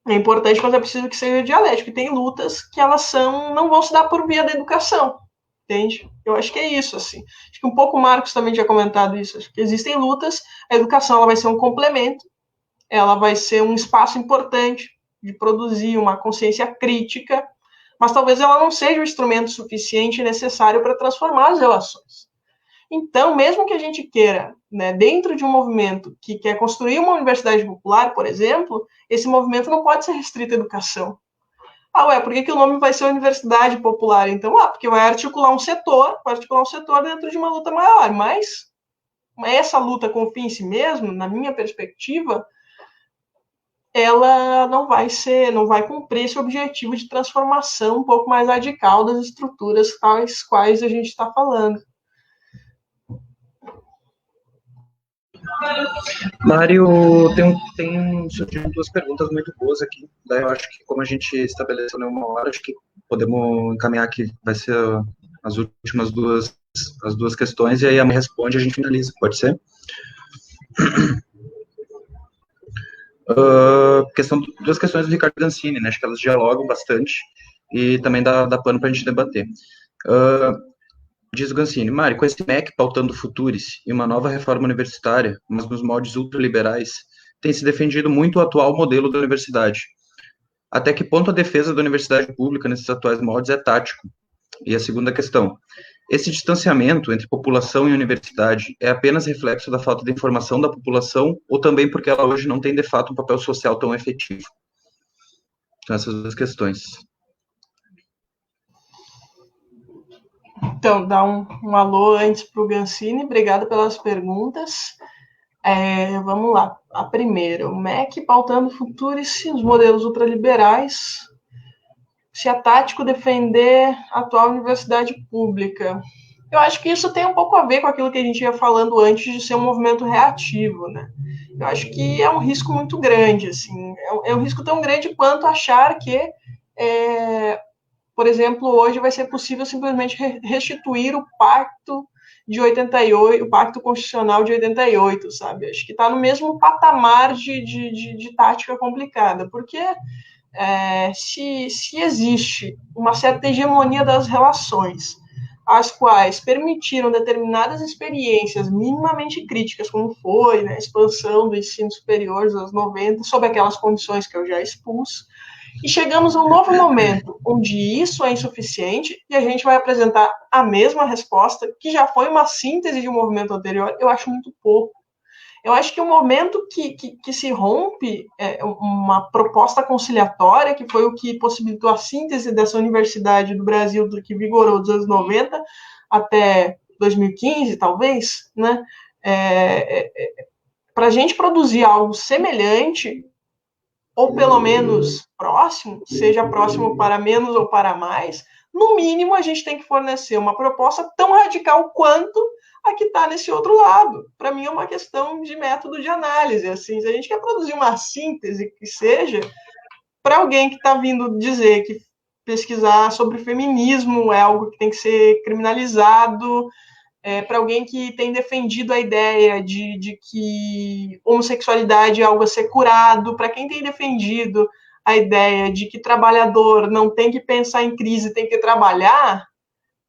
é importante, mas é preciso que seja dialético. E tem lutas que elas não vão se dar por via da educação, entende? Eu acho que é isso, assim. Acho que um pouco o Marcos também tinha comentado isso. Acho que existem lutas, a educação ela vai ser um complemento, ela vai ser um espaço importante de produzir uma consciência crítica, mas talvez ela não seja o instrumento suficiente e necessário para transformar as relações. Então, mesmo que a gente queira, né, dentro de um movimento que quer construir uma universidade popular, por exemplo, esse movimento não pode ser restrito à educação. Por que o nome vai ser Universidade Popular? Então, porque vai articular um setor dentro de uma luta maior, mas essa luta com o fim em si mesmo, na minha perspectiva, ela não vai cumprir esse objetivo de transformação um pouco mais radical das estruturas tais quais a gente está falando. Mário, tem surgido duas perguntas muito boas aqui. Daí eu acho que, como a gente estabeleceu em uma hora, acho que podemos encaminhar aqui. Vai ser as últimas duas questões, e aí a mãe responde e a gente finaliza. Pode ser? Duas questões do Ricardo Gansini, né? Acho que elas dialogam bastante e também dá pano para a gente debater. Diz o Gansini: Mário, com esse MEC pautando futuros e uma nova reforma universitária, mas nos moldes ultraliberais, tem se defendido muito o atual modelo da universidade. Até que ponto a defesa da universidade pública nesses atuais moldes é tático? E a segunda questão: esse distanciamento entre população e universidade é apenas reflexo da falta de informação da população ou também porque ela hoje não tem, de fato, um papel social tão efetivo? Então, essas duas questões. Então, dá um alô antes para o Gansini, obrigado pelas perguntas. Vamos lá. A primeira, o MEC pautando futuros e os modelos ultraliberais. Se é tático defender a atual universidade pública. Eu acho que isso tem um pouco a ver com aquilo que a gente ia falando antes de ser um movimento reativo, né? Eu acho que é um risco muito grande, assim. É um risco tão grande quanto achar que por exemplo, hoje vai ser possível simplesmente restituir o pacto de 88, o pacto constitucional de 88, sabe? Acho que está no mesmo patamar de tática complicada, porque se existe uma certa hegemonia das relações, as quais permitiram determinadas experiências minimamente críticas, como foi, né, a expansão do ensino superior dos anos 90, sob aquelas condições que eu já expus, e chegamos a um novo momento, onde isso é insuficiente, e a gente vai apresentar a mesma resposta, que já foi uma síntese de um movimento anterior, eu acho muito pouco. Eu acho que o momento que se rompe uma proposta conciliatória, que foi o que possibilitou a síntese dessa universidade do Brasil, do que vigorou dos anos 90 até 2015, talvez, né? Para a gente produzir algo semelhante, ou pelo menos próximo, seja próximo para menos ou para mais, no mínimo a gente tem que fornecer uma proposta tão radical quanto a que está nesse outro lado. Para mim é uma questão de método de análise. Assim, se a gente quer produzir uma síntese que seja, para alguém que está vindo dizer que pesquisar sobre feminismo é algo que tem que ser criminalizado, para alguém que tem defendido a ideia de que homossexualidade é algo a ser curado, para quem tem defendido a ideia de que trabalhador não tem que pensar em crise, tem que trabalhar,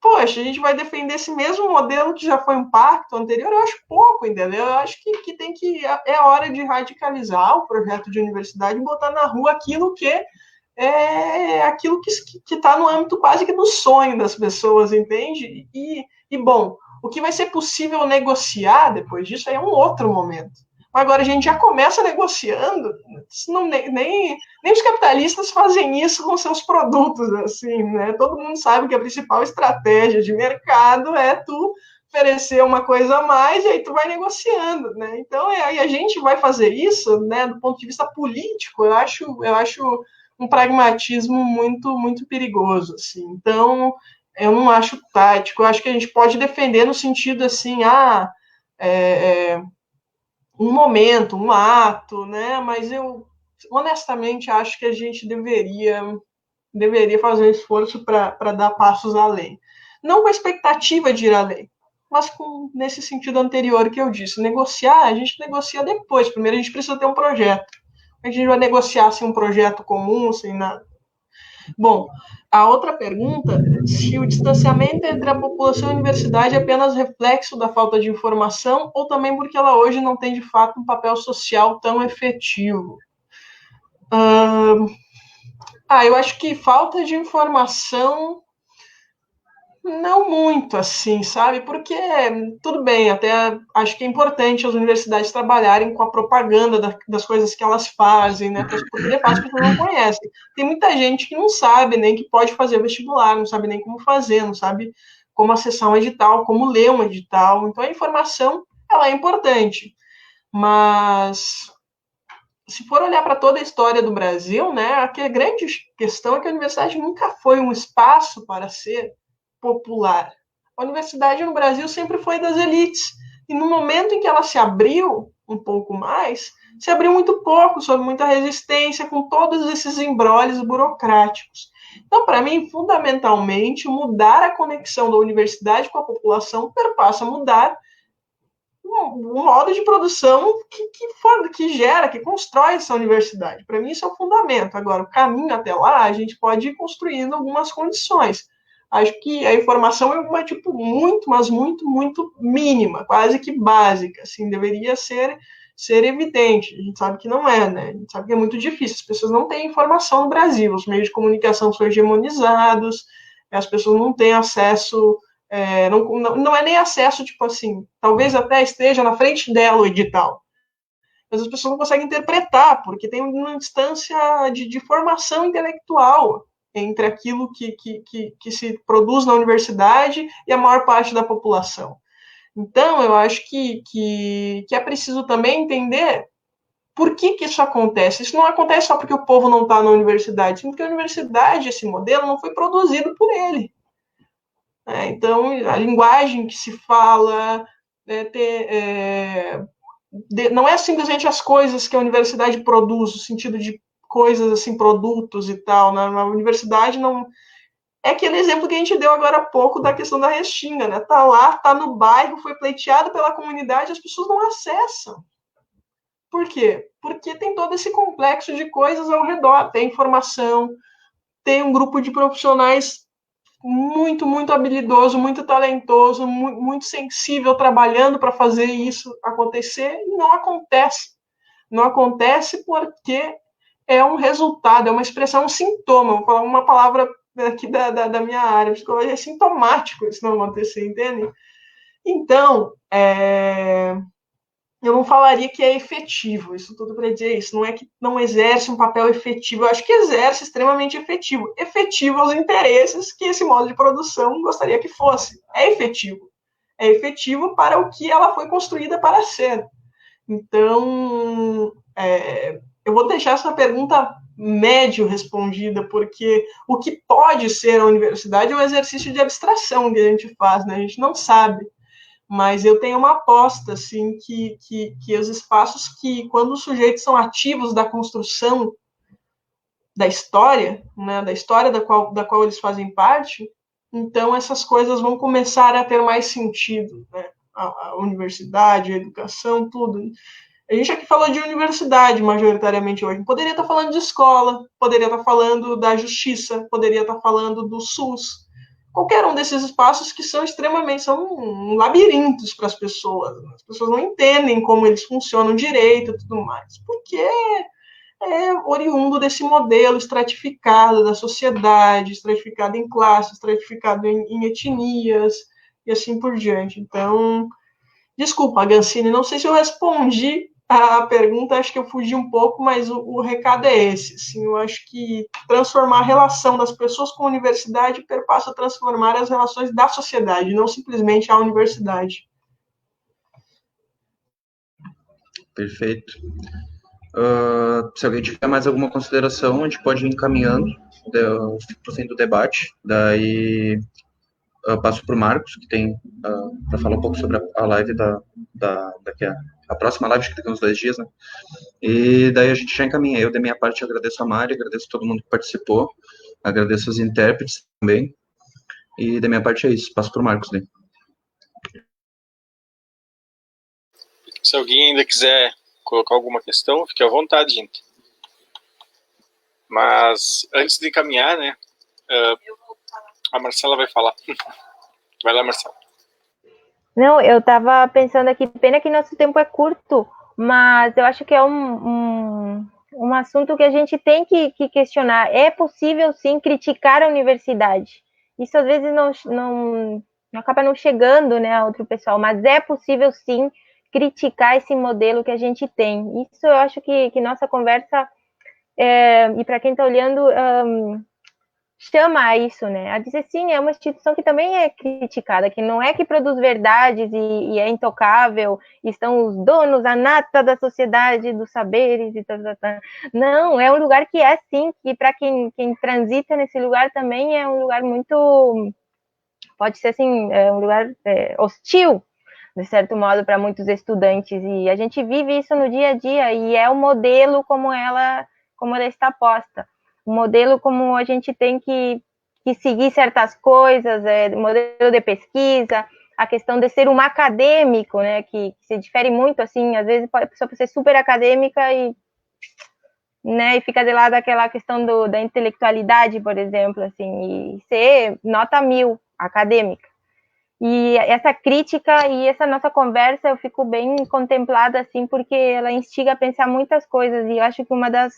poxa, a gente vai defender esse mesmo modelo que já foi um pacto anterior. Eu acho pouco, entendeu? Eu acho que é hora de radicalizar o projeto de universidade e botar na rua aquilo que é aquilo que está no âmbito quase que do sonho das pessoas, entende? Bom, o que vai ser possível negociar depois disso aí é um outro momento. Agora a gente já começa negociando, nem os capitalistas fazem isso com seus produtos, assim, né? Todo mundo sabe que a principal estratégia de mercado é tu oferecer uma coisa a mais e aí tu vai negociando, né? Então, aí a gente vai fazer isso, né, do ponto de vista político, eu acho um pragmatismo muito, muito perigoso, assim. Então, eu não acho tático, eu acho que a gente pode defender no sentido, assim, um momento, um ato, né? Mas eu, honestamente, acho que a gente deveria fazer um esforço para dar passos além. Não com a expectativa de ir além, mas nesse sentido anterior que eu disse. Negociar, a gente negocia depois. Primeiro a gente precisa ter um projeto. A gente vai negociar sem um projeto comum, sem nada. Bom, a outra pergunta, se o distanciamento entre a população e a universidade é apenas reflexo da falta de informação ou também porque ela hoje não tem, de fato, um papel social tão efetivo. Eu acho que falta de informação não muito, assim, sabe? Porque, tudo bem, até acho que é importante as universidades trabalharem com a propaganda das coisas que elas fazem, né? Porque, de fato, as pessoas não conhecem. Tem muita gente que não sabe nem que pode fazer vestibular, não sabe nem como fazer, não sabe como acessar um edital, como ler um edital. Então, a informação, ela é importante. Mas, se for olhar para toda a história do Brasil, né, a grande questão é que a universidade nunca foi um espaço para ser popular. A universidade no Brasil sempre foi das elites. E no momento em que ela se abriu um pouco mais, se abriu muito pouco, sob muita resistência, com todos esses embrólios burocráticos. Então, para mim, fundamentalmente, mudar a conexão da universidade com a população perpassa mudar um modo de produção que gera, que constrói essa universidade. Para mim, isso é o fundamento. Agora, o caminho até lá, a gente pode ir construindo algumas condições. Acho que a informação é uma, muito, mas muito, muito mínima, quase que básica, assim, deveria ser evidente. A gente sabe que não é, né? A gente sabe que é muito difícil. As pessoas não têm informação no Brasil, os meios de comunicação são hegemonizados, as pessoas não têm acesso, não é nem acesso, tipo assim, talvez até esteja na frente dela o edital, mas as pessoas não conseguem interpretar, porque tem uma distância de formação intelectual entre aquilo que se produz na universidade e a maior parte da população. Então, eu acho que é preciso também entender por que isso acontece. Isso não acontece só porque o povo não está na universidade, porque a universidade, esse modelo, não foi produzido por ele. Então, a linguagem que se fala, não é simplesmente as coisas que a universidade produz, no sentido de coisas assim, produtos e tal. Na universidade não. É aquele exemplo que a gente deu agora há pouco da questão da Restinga, né? Tá lá, tá no bairro, foi pleiteado pela comunidade, as pessoas não acessam. Por quê? Porque tem todo esse complexo de coisas ao redor. Tem informação, tem um grupo de profissionais muito, muito habilidoso, muito talentoso, muito sensível, trabalhando para fazer isso acontecer, e não acontece. Não acontece porque é um resultado, é uma expressão, um sintoma. Vou falar uma palavra aqui da minha área, psicologia, é sintomático isso não acontecer, entende? Então, eu não falaria que é efetivo, isso tudo para dizer isso, não é que não exerce um papel efetivo, eu acho que exerce extremamente efetivo. Efetivo aos interesses que esse modo de produção gostaria que fosse. É efetivo para o que ela foi construída para ser. Então, eu vou deixar essa pergunta médio respondida, porque o que pode ser a universidade é um exercício de abstração que a gente faz, né? A gente não sabe. Mas eu tenho uma aposta, assim, que os espaços que, quando os sujeitos são ativos da construção da história, né, da história da qual eles fazem parte, então essas coisas vão começar a ter mais sentido, né? A universidade, a educação, tudo. A gente aqui falou de universidade majoritariamente hoje. Poderia estar falando de escola, poderia estar falando da justiça, poderia estar falando do SUS. Qualquer um desses espaços que são são labirintos para as pessoas. As pessoas não entendem como eles funcionam direito e tudo mais. Porque é oriundo desse modelo estratificado da sociedade, estratificado em classes, estratificado em etnias, e assim por diante. Então, desculpa, Gancini, não sei se eu respondi a pergunta, acho que eu fugi um pouco, mas o recado é esse. Assim, eu acho que transformar a relação das pessoas com a universidade perpassa a transformar as relações da sociedade, não simplesmente a universidade. Perfeito. Se alguém tiver mais alguma consideração, a gente pode ir encaminhando para o fim do debate. Daí passo para o Marcos, que tem para falar um pouco sobre a live daqui a próxima live, acho que daqui a uns 2 dias, né? E daí a gente já encaminha. Eu, da minha parte, agradeço a Mari, agradeço todo mundo que participou, agradeço os intérpretes também. E da minha parte é isso. Passo para o Marcos, né? Se alguém ainda quiser colocar alguma questão, fique à vontade, gente. Mas antes de encaminhar, né, a Marcela vai falar. Vai lá, Marcela. Não, eu estava pensando aqui, pena que nosso tempo é curto, mas eu acho que é um assunto que a gente tem que questionar. É possível, sim, criticar a universidade. Isso, às vezes, não acaba não chegando, né, a outro pessoal, mas é possível, sim, criticar esse modelo que a gente tem. Isso eu acho que nossa conversa, e para quem está olhando, chama a isso, né? A dizer, sim, é uma instituição que também é criticada, que não é que produz verdades e é intocável, e estão os donos, a nata da sociedade, dos saberes, e tal. Não, é um lugar que é, sim, que para quem transita nesse lugar também é um lugar muito, pode ser, assim, um lugar hostil, de certo modo, para muitos estudantes, e a gente vive isso no dia a dia, e é o modelo como ela está posta. O modelo como a gente tem que seguir certas coisas, o modelo de pesquisa, a questão de ser um acadêmico, né, que se difere muito, assim, às vezes a pessoa pode ser super acadêmica e fica de lado aquela questão da intelectualidade, por exemplo, assim, e ser nota 1000 acadêmica. E essa crítica e essa nossa conversa eu fico bem contemplada, assim, porque ela instiga a pensar muitas coisas, e eu acho que uma das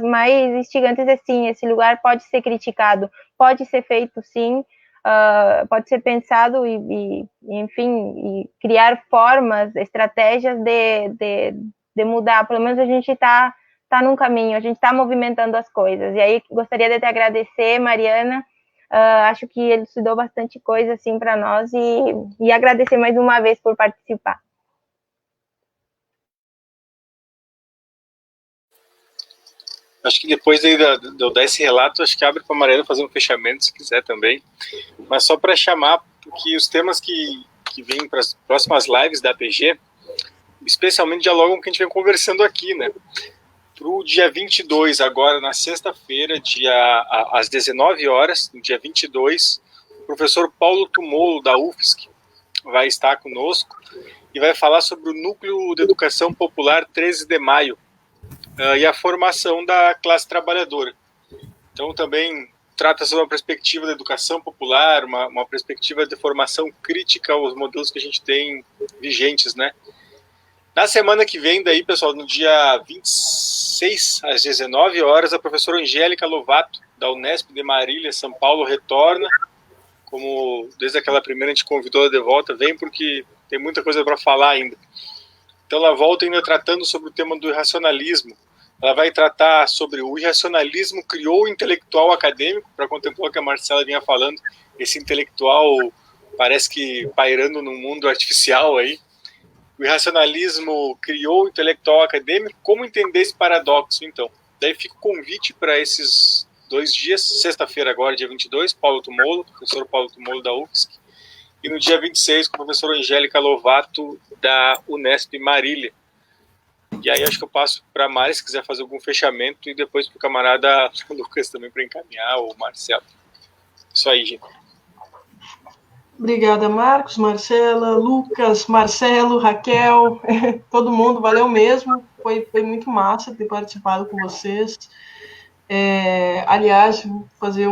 mais instigantes é, sim, esse lugar pode ser criticado, pode ser feito, sim, pode ser pensado enfim, e criar formas, estratégias de mudar. Pelo menos a gente está num caminho, a gente está movimentando as coisas. E aí gostaria de te agradecer, Mariana. Acho que ele estudou bastante coisa assim para nós e agradecer mais uma vez por participar. Acho que depois de eu dar esse relato, acho que abre para a Mariana fazer um fechamento, se quiser também. Mas só para chamar, porque os temas que vêm para as próximas lives da APG, especialmente dialogam com o que a gente vem conversando aqui, né? Para o dia 22, agora na sexta-feira, às 19 horas, no dia 22, o professor Paulo Tumolo, da UFSC, vai estar conosco e vai falar sobre o Núcleo de Educação Popular 13 de Maio, e a formação da classe trabalhadora. Então, também trata sobre uma perspectiva da educação popular, uma perspectiva de formação crítica aos modelos que a gente tem vigentes, né? Na semana que vem, daí, pessoal, no dia 26, às 19 horas, a professora Angélica Lovato, da Unesp de Marília, São Paulo, retorna. Como desde aquela primeira a gente convidou ela de volta, vem porque tem muita coisa para falar ainda. Então ela volta ainda tratando sobre o tema do irracionalismo. Ela vai tratar sobre o irracionalismo criou o intelectual acadêmico, para contemplar o que a Marcela vinha falando, esse intelectual parece que pairando num mundo artificial aí. O irracionalismo criou o intelectual acadêmico, como entender esse paradoxo, então? Daí fica o convite para esses 2 dias, sexta-feira agora, dia 22, professor Paulo Tumolo da UFSC, e no dia 26 com a professora Angélica Lovato da Unesp Marília. E aí acho que eu passo para a Mari, se quiser fazer algum fechamento, e depois para o camarada Lucas também para encaminhar, ou Marcelo. Isso aí, gente. Obrigada, Marcos, Marcela, Lucas, Marcelo, Raquel, todo mundo, valeu mesmo. Foi muito massa ter participado com vocês. Aliás, fazer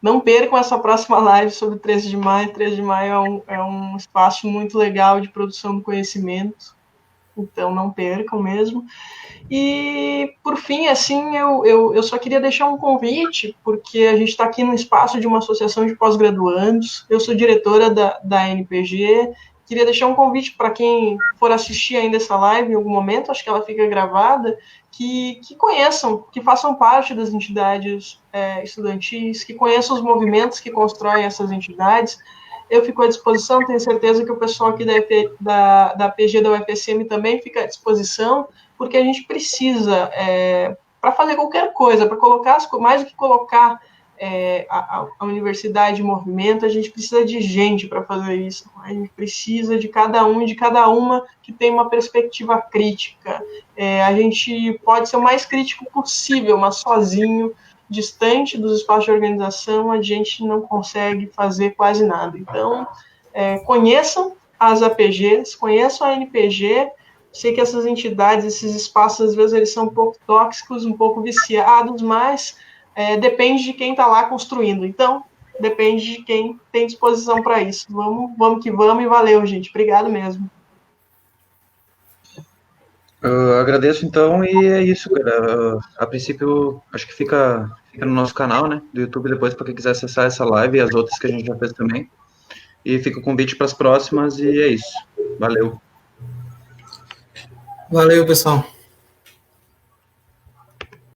não percam essa próxima live sobre 13 de maio. 13 de maio é um espaço muito legal de produção do conhecimento. então não percam mesmo. E, por fim, assim, eu só queria deixar um convite, porque a gente está aqui no espaço de uma associação de pós-graduandos, eu sou diretora da NPG, queria deixar um convite para quem for assistir ainda essa live em algum momento, acho que ela fica gravada, que conheçam, que façam parte das entidades estudantis, que conheçam os movimentos que constroem essas entidades. Eu fico à disposição, tenho certeza que o pessoal aqui da PG da UFSM também fica à disposição, porque a gente precisa, para fazer qualquer coisa, para colocar, mais do que colocar a universidade em movimento, a gente precisa de gente para fazer isso. A gente precisa de cada um e de cada uma que tem uma perspectiva crítica. A gente pode ser o mais crítico possível, mas sozinho, distante dos espaços de organização, a gente não consegue fazer quase nada. Então, conheçam as APGs, conheçam a NPG. Sei que essas entidades, esses espaços, às vezes, eles são um pouco tóxicos, um pouco viciados, mas depende de quem está lá construindo. Então, depende de quem tem disposição para isso. Vamos que vamos e valeu, gente. Obrigado mesmo. Eu agradeço, então, e é isso, cara. A princípio, acho que fica no nosso canal, né, do YouTube, depois, para quem quiser acessar essa live e as outras que a gente já fez também. E fica o convite para as próximas, e é isso. Valeu. Valeu, pessoal.